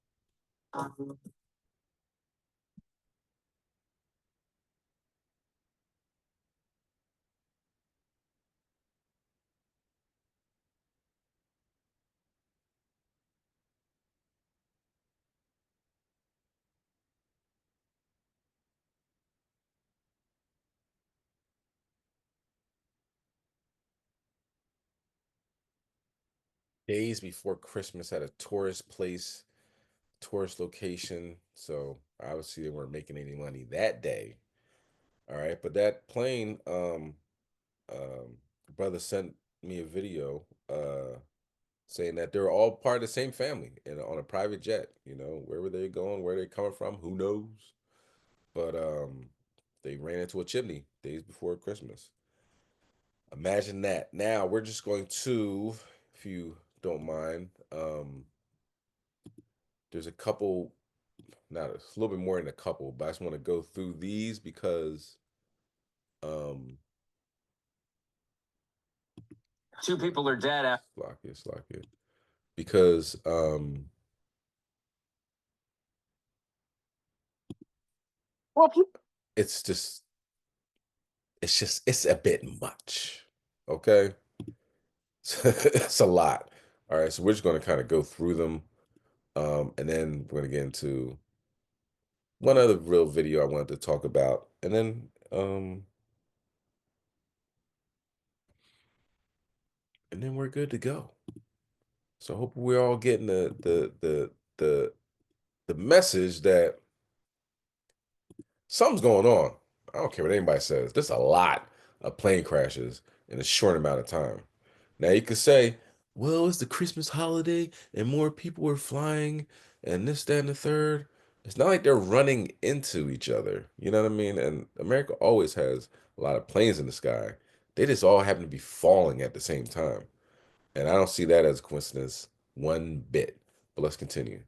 Days before Christmas at a tourist place, tourist location. So obviously they weren't making any money that day. All right, but that plane, brother sent me a video saying that they're all part of the same family and on a private jet. You know, where were they going, where they coming from, who knows? But they ran into a chimney days before Christmas. Imagine that. Now we're just going to, if you don't mind, there's a couple, not a little bit more than a couple, but I just want to go through these because Two people are dead. Lock it. Because Well, people. it's a bit much. Okay. It's a lot. All right, so we're just going to kind of go through them. And then we're going to get into one other real video I wanted to talk about. And then we're good to go. So I hope we're all getting the message that something's going on. I don't care what anybody says. There's a lot of plane crashes in a short amount of time. Now you could say, well, it's the Christmas holiday and more people are flying and this, that, and the third. It's not like they're running into each other. You know what I mean? And America always has a lot of planes in the sky. They just all happen to be falling at the same time. And I don't see that as a coincidence one bit. But let's continue.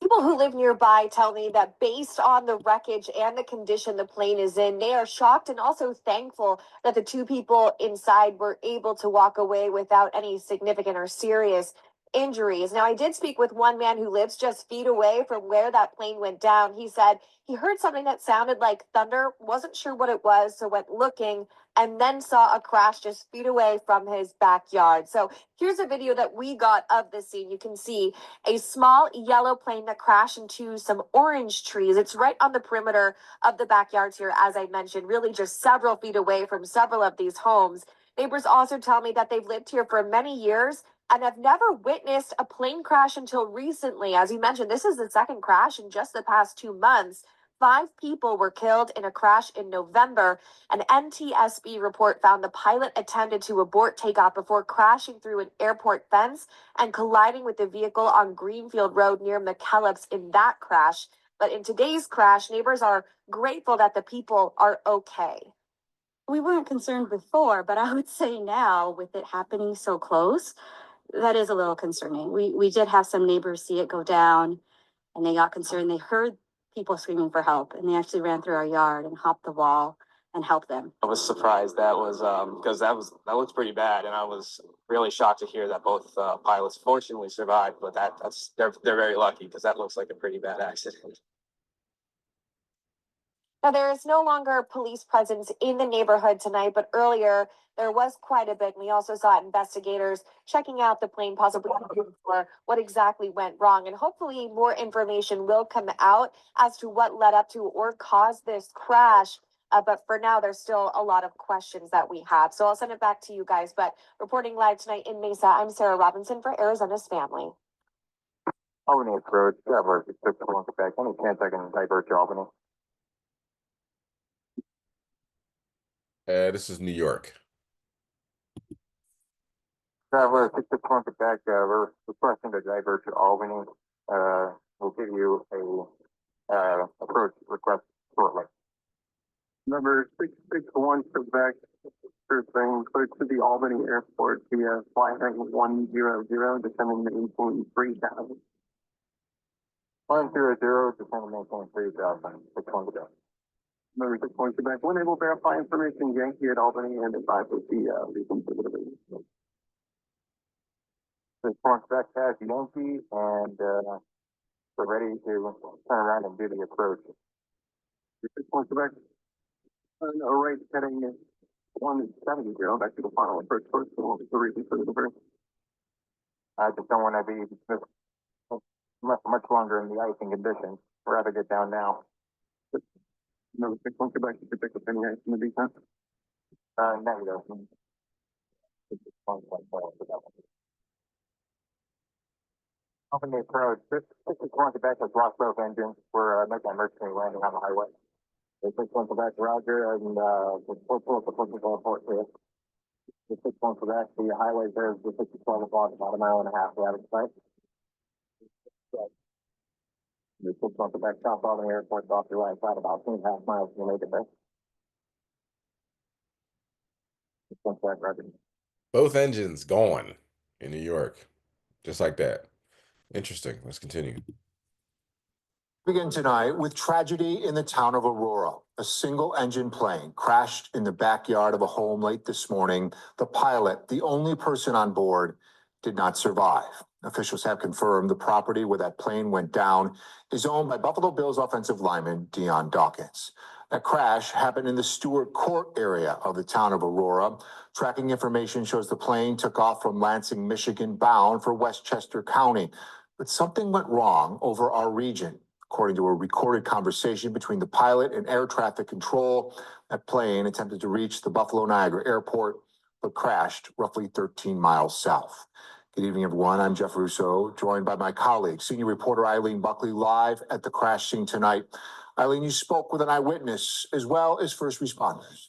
People who live nearby tell me that based on the wreckage and the condition the plane is in, they are shocked and also thankful that the two people inside were able to walk away without any significant or serious injuries. Now, I did speak with one man who lives just feet away from where that plane went down. He said he heard something that sounded like thunder, wasn't sure what it was, so went looking and then saw a crash just feet away from his backyard. So here's a video that we got of the scene. You can see a small yellow plane that crashed into some orange trees. It's right on the perimeter of the backyards here, as I mentioned, really just several feet away from several of these homes. Neighbors also tell me that they've lived here for many years and have never witnessed a plane crash until recently. As you mentioned, this is the second crash in just the past 2 months. 5 people were killed in a crash in November. An NTSB report found the pilot attempted to abort takeoff before crashing through an airport fence and colliding with the vehicle on Greenfield Road near McKellips in that crash. But in today's crash, neighbors are grateful that the people are okay. We weren't concerned before, but I would say now, with it happening so close, that is a little concerning. We did have some neighbors see it go down and they got concerned. They heard people screaming for help and they actually ran through our yard and hopped the wall and helped them. I was surprised that was because that looks pretty bad, and I was really shocked to hear that both pilots fortunately survived. But they're very lucky because that looks like a pretty bad accident. Now, there is no longer police presence in the neighborhood tonight, but earlier there was quite a bit. We also saw investigators checking out the plane, possibly for what exactly went wrong. And hopefully more information will come out as to what led up to or caused this crash. But for now, there's still a lot of questions that we have. So I'll send it back to you guys. But reporting live tonight in Mesa, I'm Sarah Robinson for Arizona's Family. Albany approach, Traveler 661 Quebec. Any chance I can divert to Albany? This is New York. Traveler 661 Quebec, we're requesting to divert to Albany. We'll give you a approach request shortly. Number 661 Quebec, first thing, clear to the Albany Airport via flight rank 100, descending to 8.3000. 100, descending to 8.3000. 661 Quebec. Number 661 Quebec, when able to verify information, Yankee at Albany and advise with the reconsideration. 661 Quebec has Yankee, and we're ready to turn around and do the approach. 661 Quebec. No, right, heading 170, back to the final approach first, so the reason for the diversion. I just don't want to be much longer in the icing conditions. I'd rather get down now. Number 6 Quebec, you could pick up any ice in the defense? Negative. Open the approach. 661 Quebec has lost both engines. We're making an emergency landing on the highway. 661 Quebec, Roger, and the report here. The 661 Quebec, the highway there is the 612 block, about a mile and a half out of sight. The 661 Quebec, South Albany Airport, off your right side, about 2.5 miles from the lake there. 661 Quebec, Roger. Both engines gone in New York, just like that. Interesting. Let's continue. Begin tonight with tragedy in the town of Aurora. A single-engine plane crashed in the backyard of a home late this morning. The pilot, the only person on board, did not survive. Officials have confirmed the property where that plane went down is owned by Buffalo Bills offensive lineman Deion Dawkins. That crash happened in the Stewart Court area of the town of Aurora. Tracking information shows the plane took off from Lansing, Michigan, bound for Westchester County. But something went wrong over our region. According to a recorded conversation between the pilot and air traffic control, that plane attempted to reach the Buffalo Niagara Airport, but crashed roughly 13 miles south. Good evening, everyone. I'm Jeff Russo, joined by my colleague, senior reporter Eileen Buckley, live at the crash scene tonight. Eileen, you spoke with an eyewitness as well as first responders.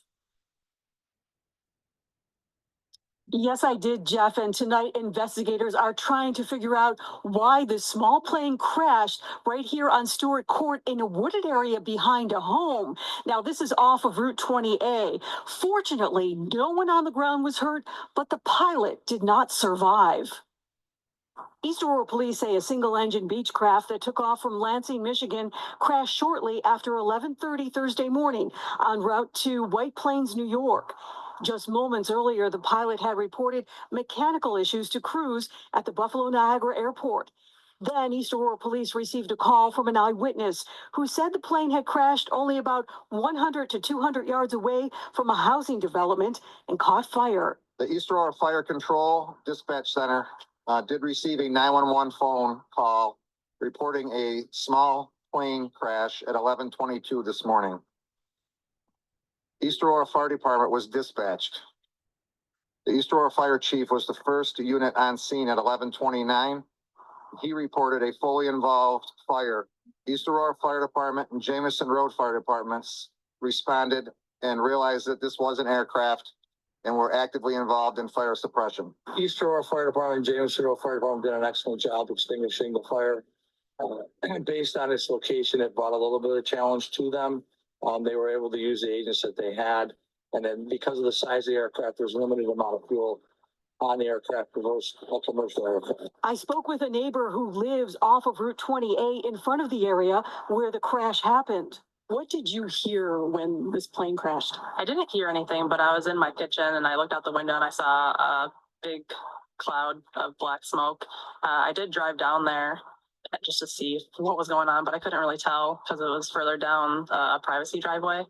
Yes, I did, Jeff. And tonight, investigators are trying to figure out why this small plane crashed right here on Stewart Court in a wooded area behind a home. Now, this is off of Route 20A. Fortunately, no one on the ground was hurt, but the pilot did not survive. East Aurora police say a single-engine Beechcraft that took off from Lansing, Michigan, crashed shortly after 11:30 Thursday morning en route to White Plains, New York. Just moments earlier, the pilot had reported mechanical issues to crews at the Buffalo Niagara Airport. Then East Aurora police received a call from an eyewitness who said the plane had crashed only about 100 to 200 yards away from a housing development and caught fire. The East Aurora Fire Control Dispatch Center did receive a 911 phone call reporting a small plane crash at 11:22 this morning. East Aurora Fire Department was dispatched. The East Aurora Fire Chief was the first unit on scene at 11:29. He reported a fully involved fire. East Aurora Fire Department and Jameson Road Fire Departments responded and realized that this was an aircraft and were actively involved in fire suppression. East Aurora Fire Department and Jameson Road Fire Department did an excellent job extinguishing the fire. Based on its location, it brought a little bit of challenge to them. They were able to use the agents that they had. And then because of the size of the aircraft, there's a limited amount of fuel on the aircraft for those commercial aircraft. I spoke with a neighbor who lives off of Route 20A in front of the area where the crash happened. What did you hear when this plane crashed? I didn't hear anything, but I was in my kitchen and I looked out the window and I saw a big cloud of black smoke. I did drive down there just to see what was going on, but I couldn't really tell because it was further down a privacy driveway.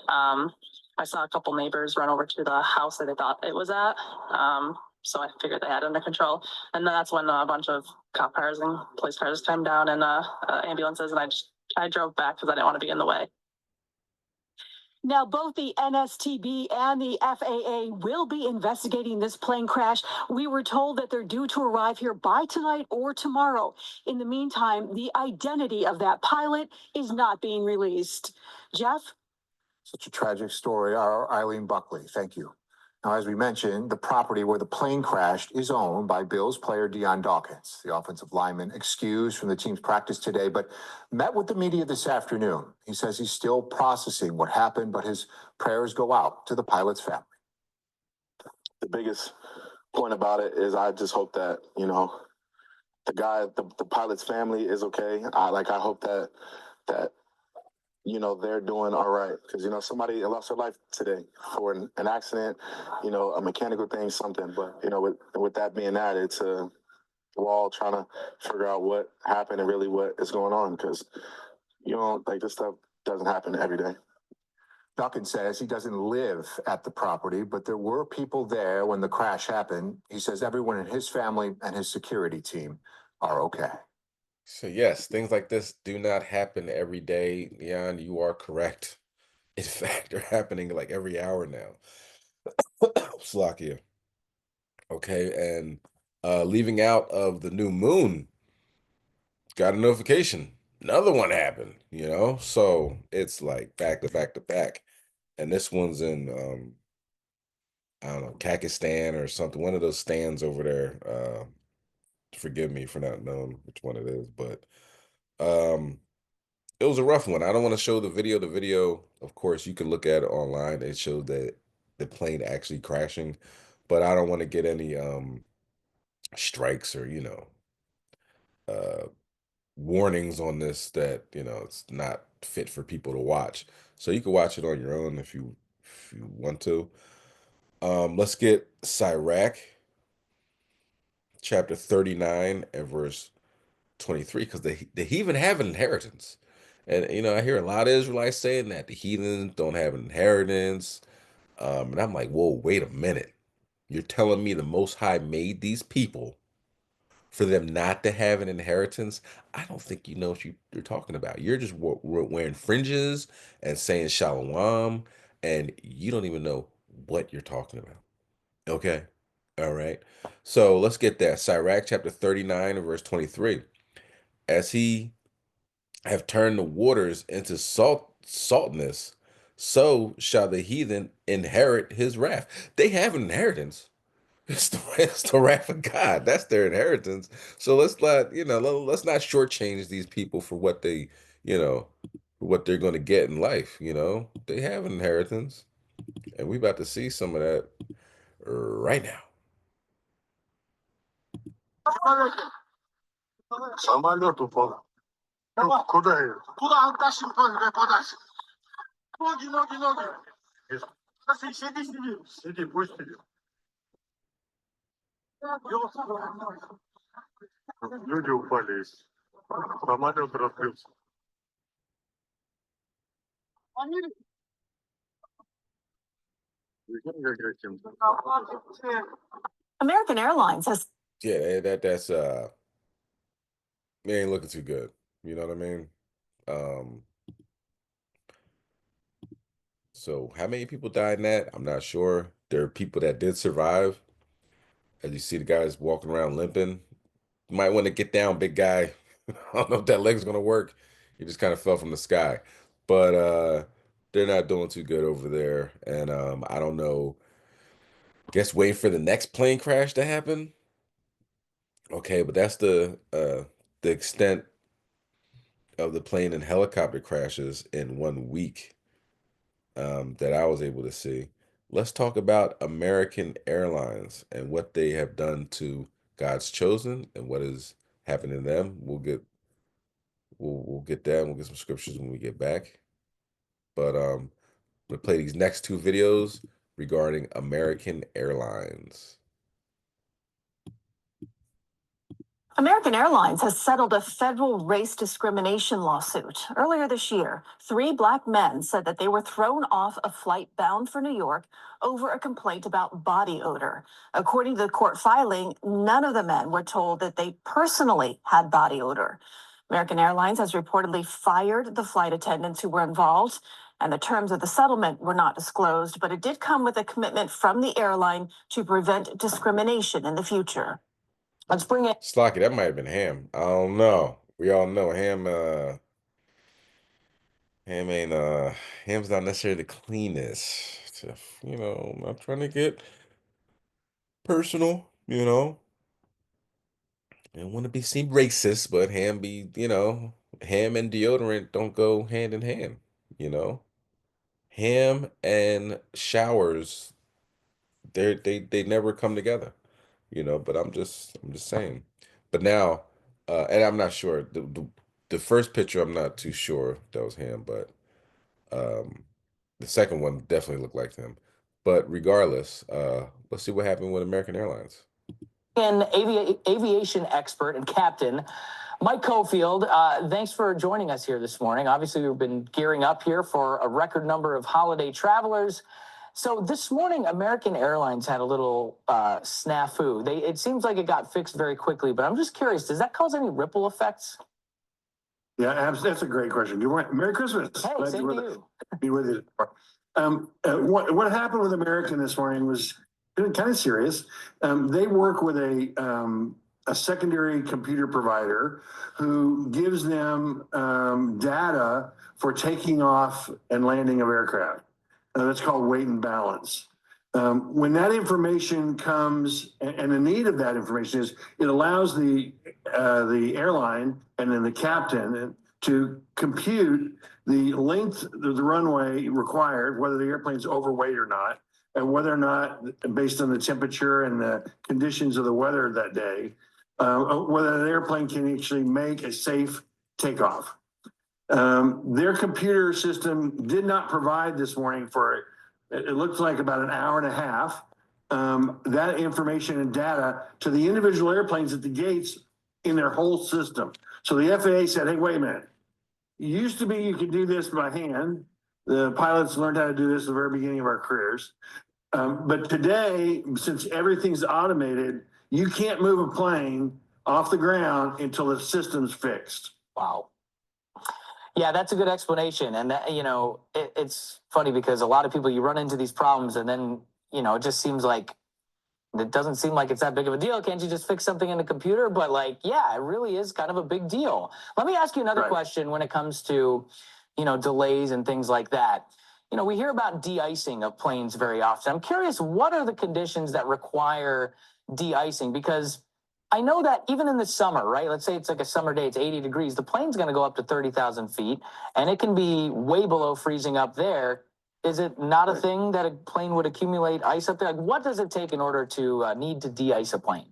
I saw a couple neighbors run over to the house that they thought it was at. So I figured they had it under control. And then that's when a bunch of cop cars and police cars came down and ambulances, and I drove back because I didn't want to be in the way. Now, both the NSTB and the FAA will be investigating this plane crash. We were told that they're due to arrive here by tonight or tomorrow. In the meantime, the identity of that pilot is not being released. Jeff? Such a tragic story. Our Eileen Buckley, thank you. Now, as we mentioned, the property where the plane crashed is owned by Bills player Deion Dawkins. The offensive lineman excused from the team's practice today, but met with the media this afternoon. He says he's still processing what happened, but his prayers go out to the pilot's family. The biggest point about it is I just hope that, the pilot's family is okay. I hope that they're doing all right. Because, somebody lost their life today for an accident, a mechanical thing, something. But, with that being added, we're all trying to figure out what happened and really what is going on. Because, this stuff doesn't happen every day. Dawkins says he doesn't live at the property, but there were people there when the crash happened. He says everyone in his family and his security team are okay. So yes, things like this do not happen every day. Leon, you are correct. In fact, they're happening like every hour now. Slovakia. Okay, and leaving out of the new moon, got a notification. Another one happened, So it's like back to back to back. And this one's in I don't know, Kakistan or something, one of those stands over there. Forgive me for not knowing which one it is, but it was a rough one. I don't want to show the video. The video, of course, you can look at it online. It showed that the plane actually crashing, but I don't want to get any strikes or warnings on this that it's not fit for people to watch. So you can watch it on your own if you want to. Let's get Sirach chapter 39 and verse 23, because they even have an inheritance. And I hear a lot of Israelites saying that the heathens don't have an inheritance. And I'm like, whoa, wait a minute. You're telling me the Most High made these people for them not to have an inheritance? I don't think you know what you're talking about. You're just wearing fringes and saying shalom, and you don't even know what you're talking about. Okay? All right. So let's get that. Sirach chapter 39 and verse 23. As he have turned the waters into saltness, so shall the heathen inherit his wrath. They have an inheritance, It's the wrath of God. That's their inheritance. So let's not, let's not shortchange these people for what they, what they're going to get in life. They have an inheritance, and we about to see some of that right now. Самолету куда ее? Куда он тащит? Подальше. Ноги, ноги, ноги. Сиди, сиди. Сиди, пусть сидит. Люди упали. Самолет разбился. American Airlines has Yeah, that's it ain't looking too good. You know what I mean? Um, so how many people died in that? I'm not sure. There are people that did survive. As you see the guys walking around limping. You might want to get down, big guy. I don't know if that leg's gonna work. He just kind of fell from the sky. But they're not doing too good over there. And I don't know. Guess wait for the next plane crash to happen. Okay, but that's the extent of the plane and helicopter crashes in 1 week that I was able to see. Let's talk about American Airlines and what they have done to God's chosen and what is happening to them. We'll get that. We'll get some scriptures when we get back. But we'll play these next two videos regarding American Airlines. American Airlines has settled a federal race discrimination lawsuit. Earlier this year, 3 Black men said that they were thrown off a flight bound for New York over a complaint about body odor. According to the court filing, none of the men were told that they personally had body odor. American Airlines has reportedly fired the flight attendants who were involved, and the terms of the settlement were not disclosed, but it did come with a commitment from the airline to prevent discrimination in the future. Let's bring it. Slocky, that might have been Ham. I don't know. We all know Ham ain't Ham's not necessarily the cleanest. I'm not trying to get personal, I don't want to be seen racist, but Ham and deodorant don't go hand in hand, you know. Ham and showers, they never come together, but I'm just saying. But now, and I'm not sure. The first picture I'm not too sure if that was Ham, but um the second one definitely looked like him. But regardless, let's see what happened with American Airlines. An aviation expert and captain, Mike Cofield, thanks for joining us here this morning. Obviously, we've been gearing up here for a record number of holiday travelers. So this morning, American Airlines had a little snafu. It seems like it got fixed very quickly, but I'm just curious, does that cause any ripple effects? Yeah, that's a great question. Merry Christmas. Hey, same to you. Be with you. What happened with American this morning was kind of serious. They work with a secondary computer provider who gives them data for taking off and landing of aircraft. That's called weight and balance. When that information comes, and the need of that information is, it allows the airline and then the captain to compute the length of the runway required, whether the airplane's overweight or not, and whether or not, based on the temperature and the conditions of the weather that day, whether the airplane can actually make a safe takeoff. Their computer system did not provide this morning for, it looks like about an hour and a half, that information and data to the individual airplanes at the gates in their whole system. So the FAA said, hey, wait a minute. It used to be you could do this by hand. The pilots learned how to do this at the very beginning of our careers. But today, since everything's automated, you can't move a plane off the ground until the system's fixed. Wow. Yeah, that's a good explanation. And that, it's funny because a lot of people, you run into these problems and then, it just seems like it doesn't seem like it's that big of a deal. Can't you just fix something in the computer? But yeah, it really is kind of a big deal. Let me ask you another question when it comes to, delays and things like that. You know, we hear about de-icing of planes very often. I'm curious, what are the conditions that require de-icing? Because I know that even in the summer, right? Let's say it's like a summer day, it's 80 degrees. The plane's going to go up to 30,000 feet, and it can be way below freezing up there. Is it not a thing that a plane would accumulate ice up there? Like, what does it take in order to need to de-ice a plane?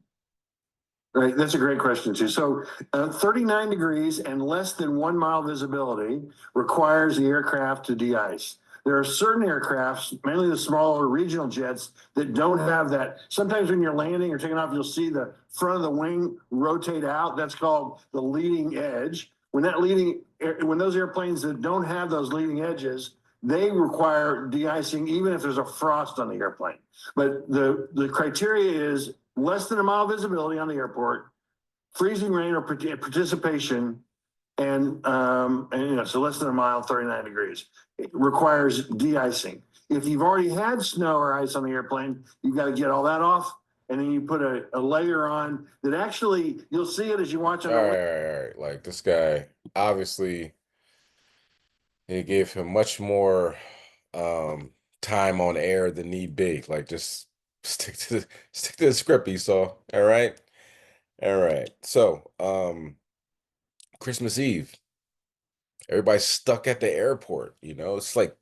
Right, that's a great question too. So, 39 degrees and less than 1 mile visibility requires the aircraft to de-ice. There are certain aircrafts, mainly the smaller regional jets, that don't have that. Sometimes when you're landing or taking off, you'll see the front of the wing rotate out. That's called the leading edge. When those airplanes that don't have those leading edges, they require de-icing even if there's a frost on the airplane. But the criteria is less than 1 mile visibility on the airport, freezing rain or participation, and so less than 1 mile, 39 degrees. It requires de-icing. If you've already had snow or ice on the airplane, you've got to get all that off, and then you put a layer on that actually, you'll see it as you watch on All right. Like, this guy, obviously, they gave him much more time on air than need be. Like, just stick to the script, Esau. All right. All right. So, Christmas Eve, everybody's stuck at the airport. You know, it's like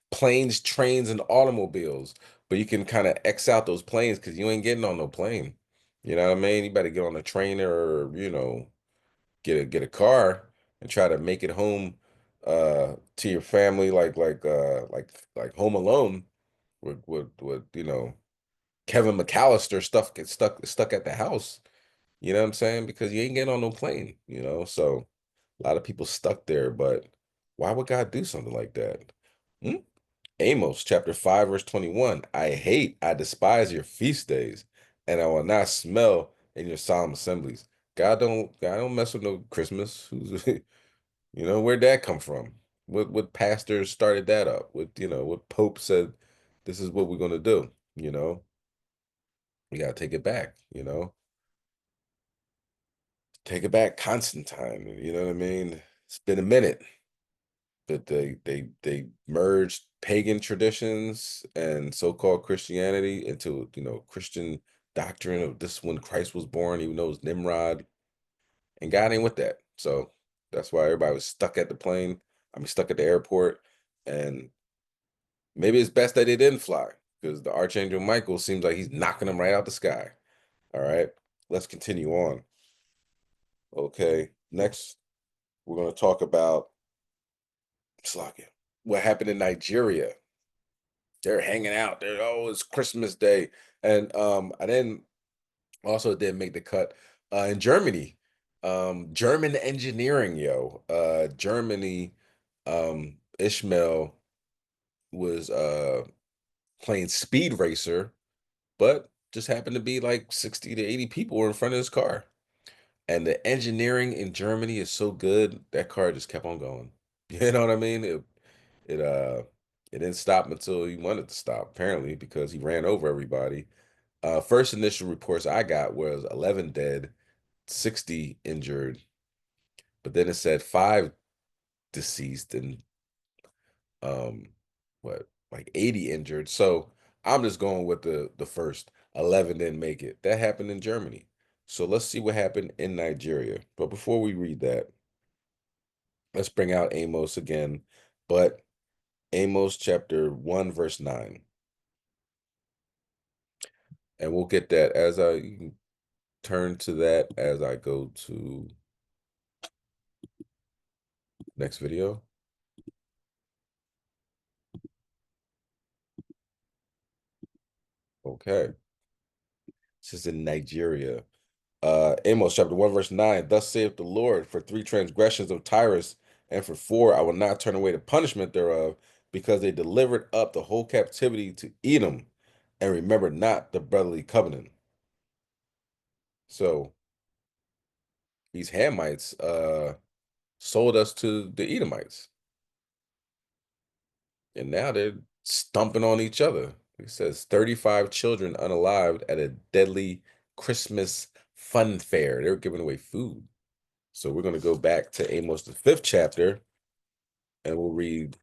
planes, trains, and automobiles. But you can kind of X out those planes because you ain't getting on no plane. You know what I mean? You better get on a train or, get a car and try to make it home to your family like Home Alone with Kevin McAllister stuff gets stuck at the house. You know what I'm saying? Because you ain't getting on no plane, so a lot of people stuck there, but why would God do something like that? Hmm? Amos chapter 5 verse 21. I despise your feast days, and I will not smell in your solemn assemblies. God don't mess with no Christmas. Where'd that come from? What pastors started that up? What Pope said this is what we're gonna do, we gotta take it back, take it back, Constantine, you know what I mean? It's been a minute. That they merged pagan traditions and so-called Christianity into Christian doctrine of this when Christ was born, even though it was Nimrod, and God ain't with that. So that's why everybody was stuck at the plane. I mean, stuck at the airport, and maybe it's best that they didn't fly because the Archangel Michael seems like he's knocking them right out the sky. All right, let's continue on. Okay, next we're going to talk about Slovakia. What happened in Nigeria? They're hanging out. It's Christmas Day. And I didn't make the cut. In Germany, German engineering, Germany, Ishmael was playing Speed Racer, but just happened to be like 60 to 80 people were in front of his car. And the engineering in Germany is so good, that car just kept on going. You know what I mean? It uh it didn't stop until he wanted to stop, apparently, because he ran over everybody. First initial reports I got was 11 dead, 60 injured, but then it said 5 deceased and what, like 80 injured. So I'm just going with the first 11 didn't make it. That happened in Germany. So let's see what happened in Nigeria. But before we read that, let's bring out Amos again. But Amos chapter 1 verse 9. And we'll get that you can turn to that as I go to next video. Okay. This is in Nigeria. Amos chapter 1 verse 9. Thus saith the Lord, for 3 transgressions of Tyrus, and for 4 I will not turn away the punishment thereof, because they delivered up the whole captivity to Edom, and remembered not the brotherly covenant. So these Hamites sold us to the Edomites, and now they're stumping on each other. It says 35 children unalived at a deadly Christmas fun fair. They were giving away food. So we're going to go back to Amos, the 5th chapter, and we'll read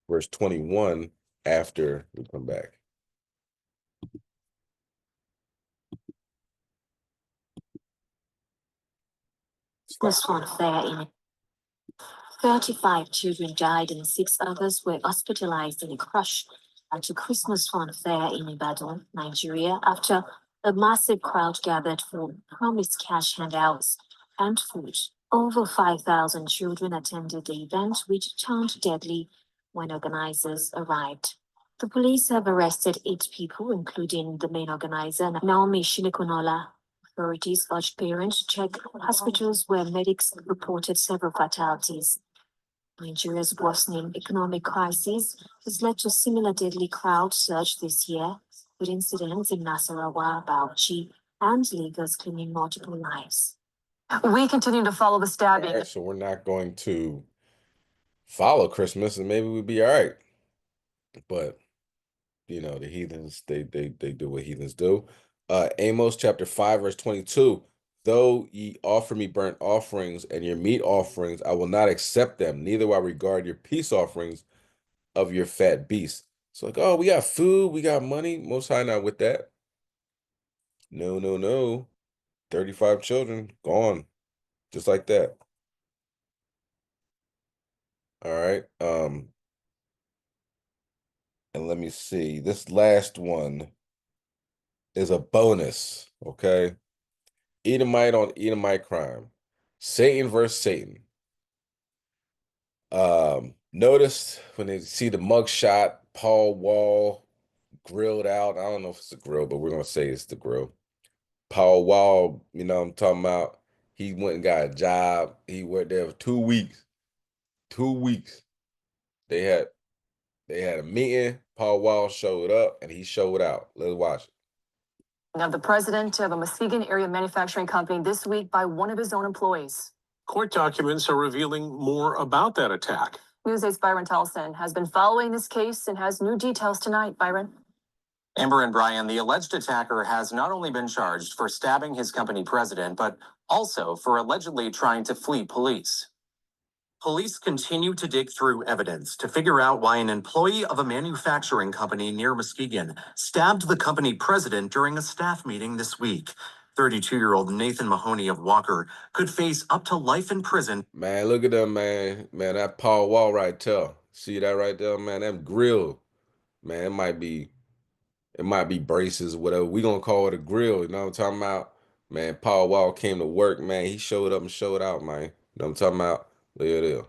verse 21 after we come back. This one fair in 35 children died and 6 others were hospitalized in a crash at a Christmas fun fair in Ibadan, Nigeria, after a massive crowd gathered for promised cash handouts and food. Over 5,000 children attended the event, which turned deadly when organizers arrived. The police have arrested 8 people, including the main organizer, Naomi Shinikonola. Authorities urged parents to check hospitals where medics reported several fatalities. Nigeria's worsening economic crisis has led to similar deadly crowd surge this year, with incidents in Nasarawa, Bauchi, and Lagos claiming multiple lives. We continue to follow the stabbing. All right, so we're not going to follow Christmas, and maybe we'll be all right. But the heathens, they do what heathens do. Amos chapter 5, verse 22. Though ye offer me burnt offerings and your meat offerings, I will not accept them, neither will I regard your peace offerings of your fat beasts. It's like, oh, we got food, we got money. Most High not with that. No, no, no. 35 children gone, just like that. All right. And let me see. This last one is a bonus. Okay. Edomite on Edomite crime. Satan versus Satan. Notice when they see the mugshot, Paul Wall grilled out. I don't know if it's a grill, but we're gonna say it's the grill. Paul Wall, what I'm talking about. He went and got a job. He worked there for 2 weeks. 2 weeks. They had a meeting. Paul Wall showed up and he showed out. Let's watch it. Of the president of a Muskegon area manufacturing company this week by one of his own employees. Court documents are revealing more about that attack. News 8's Byron Tellison has been following this case and has new details tonight. Byron. Amber and Brian, the alleged attacker has not only been charged for stabbing his company president, but also for allegedly trying to flee police. Police continue to dig through evidence to figure out why an employee of a manufacturing company near Muskegon stabbed the company president during a staff meeting this week. 32-year-old Nathan Mahoney of Walker could face up to life in prison. Man, look at them, man. Man, that Paul Wall right there. See that right there, man? That grill. Man, it might be braces, whatever. We gonna call it a grill. You know what I'm talking about? Man, Paul Wall came to work, man. He showed up and showed out, man. You know what I'm talking about? Look at it.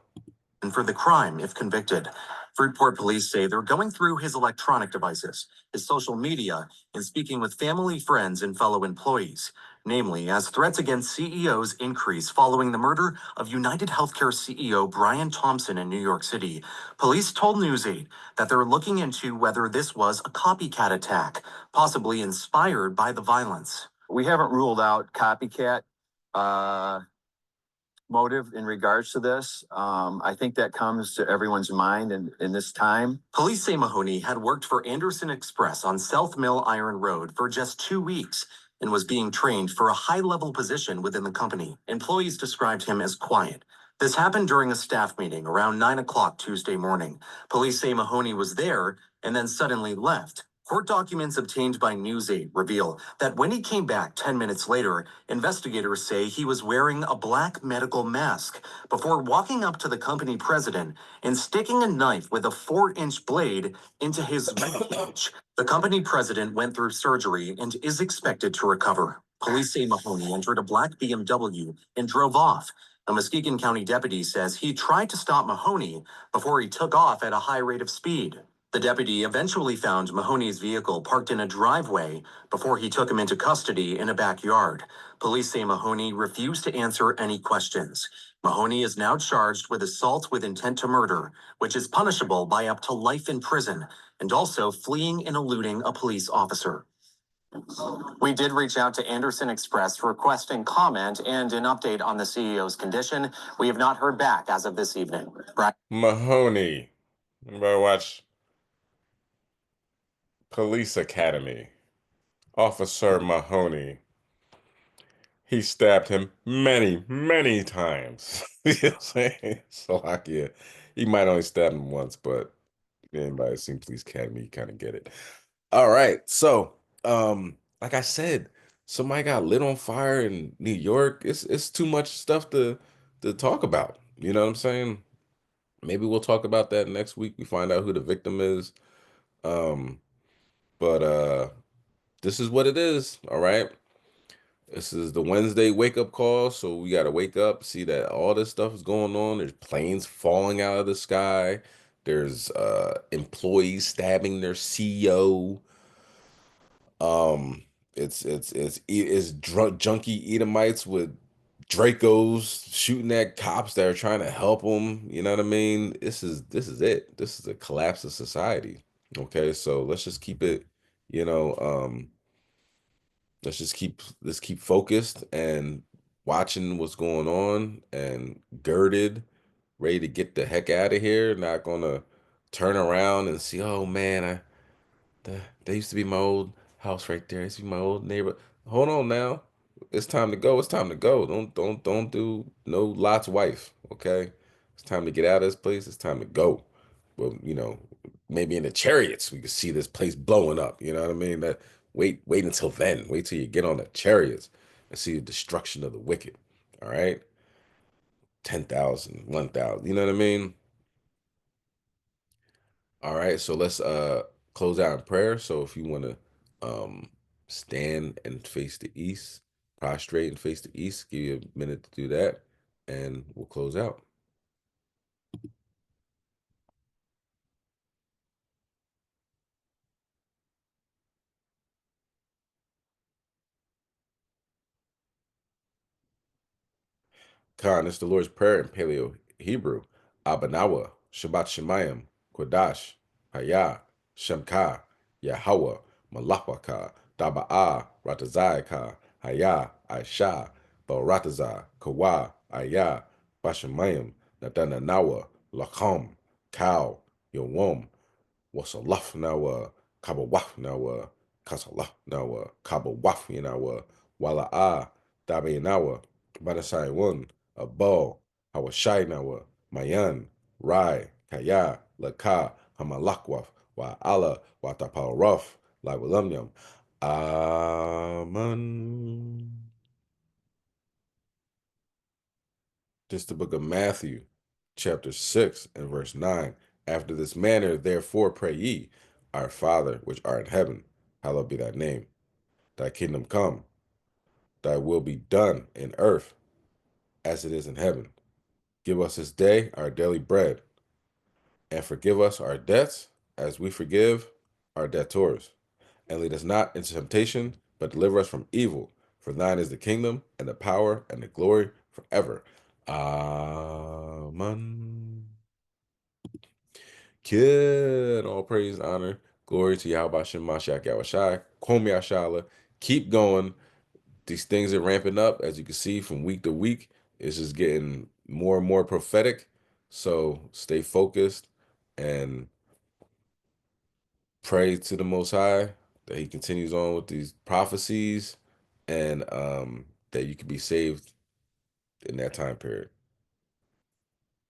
And for the crime if convicted. Fruitport police say they're going through his electronic devices, his social media, and speaking with family, friends, and fellow employees. Namely, as threats against CEOs increase following the murder of United Healthcare CEO Brian Thompson in New York City. Police told News 8 that they're looking into whether this was a copycat attack, possibly inspired by the violence. We haven't ruled out copycat motive in regards to this. I think that comes to everyone's mind in this time. Police say Mahoney had worked for Anderson Express on South Mill Iron Road for just 2 weeks and was being trained for a high-level position within the company. Employees described him as quiet. This happened during a staff meeting around 9 o'clock Tuesday morning. Police say Mahoney was there and then suddenly left. Court documents obtained by News 8 reveal that when he came back 10 minutes later, investigators say he was wearing a black medical mask before walking up to the company president and sticking a knife with a 4-inch blade into his ribcage. The company president went through surgery and is expected to recover. Police say Mahoney entered a black BMW and drove off. A Muskegon County deputy says he tried to stop Mahoney before he took off at a high rate of speed. The deputy eventually found Mahoney's vehicle parked in a driveway before he took him into custody in a backyard. Police say Mahoney refused to answer any questions. Mahoney is now charged with assault with intent to murder, which is punishable by up to life in prison, and also fleeing and eluding a police officer. We did reach out to Anderson Express requesting comment and an update on the CEO's condition. We have not heard back as of this evening. Brian. Mahoney. Anybody watch Police Academy? Officer Mahoney. He stabbed him many, many times. You know what I'm saying? So, like, yeah, he might only stab him once, but Anybody seen Police Academy, you kind of get it. All right. So, like I said, somebody got lit on fire in New York. It's too much stuff to talk about. You know what I'm saying? Maybe we'll talk about that next week. We find out who the victim is. Um, but this is what it is. All right. This is the Wednesday wake up call. So we got to wake up, see that all this stuff is going on. There's planes falling out of the sky. There's employees stabbing their CEO. Um, it's junkie Edomites with Dracos shooting at cops that are trying to help them. You know what I mean? This is it. This is a collapse of society. Okay, so let's just keep it, you know, let's keep focused and watching what's going on and girded, ready to get the heck out of here. Not gonna turn around and see, oh man, that used to be my old house right there. It used to be my old neighbor. Hold on now. It's time to go. It's time to go. Don't do no Lot's wife. Okay. It's time to get out of this place. It's time to go. Well, maybe in the chariots we could see this place blowing up. You know what I mean? That wait until then. Wait till you get on the chariots and see the destruction of the wicked. All right. 10,000, 1,000. You know what I mean? All right, so let's close out in prayer. So if you want to stand and face the east, prostrate and face the east, give you a minute to do that, and we'll close out. Khan, it's the Lord's Prayer in Paleo Hebrew. Abanawa, Shabbat Shemayim, Kodash, Haya, Shemka, Yahweh, Malapaka, Daba'a, Ratazayaka, Haya, Aisha, Barataza, Kawa, Aya, Bashemayim, Nadananawa, Lacham, Cow, Yawom, Wasalaf Nawa, Kabawaf Nawa, Kasalaf Nawa, Kabawaf Nawa, Wala'a, Dabe Nawa, Banasai One, Abo, Hawashai Nawa, Mayan, Rai, Kaya, Laka, Hamalakwaf, Wa Allah, Watapal La Walamyam. Amen. This is the book of Matthew, chapter 6 and verse 9. After this manner, therefore, pray ye, Our Father, which art in heaven, hallowed be thy name. Thy kingdom come, thy will be done in earth as it is in heaven. Give us this day our daily bread, and forgive us our debts as we forgive our debtors. And lead us not into temptation, but deliver us from evil. For thine is the kingdom, and the power, and the glory forever. Amen. Kid, all praise and honor, glory to Yahweh Shem Mashiach Yahushai, Kwame Ashala. Keep going. These things are ramping up, as you can see from week to week. It's just getting more and more prophetic. So stay focused and pray to the Most High that He continues on with these prophecies and that you can be saved in that time period.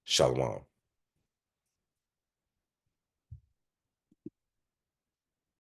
Shalom.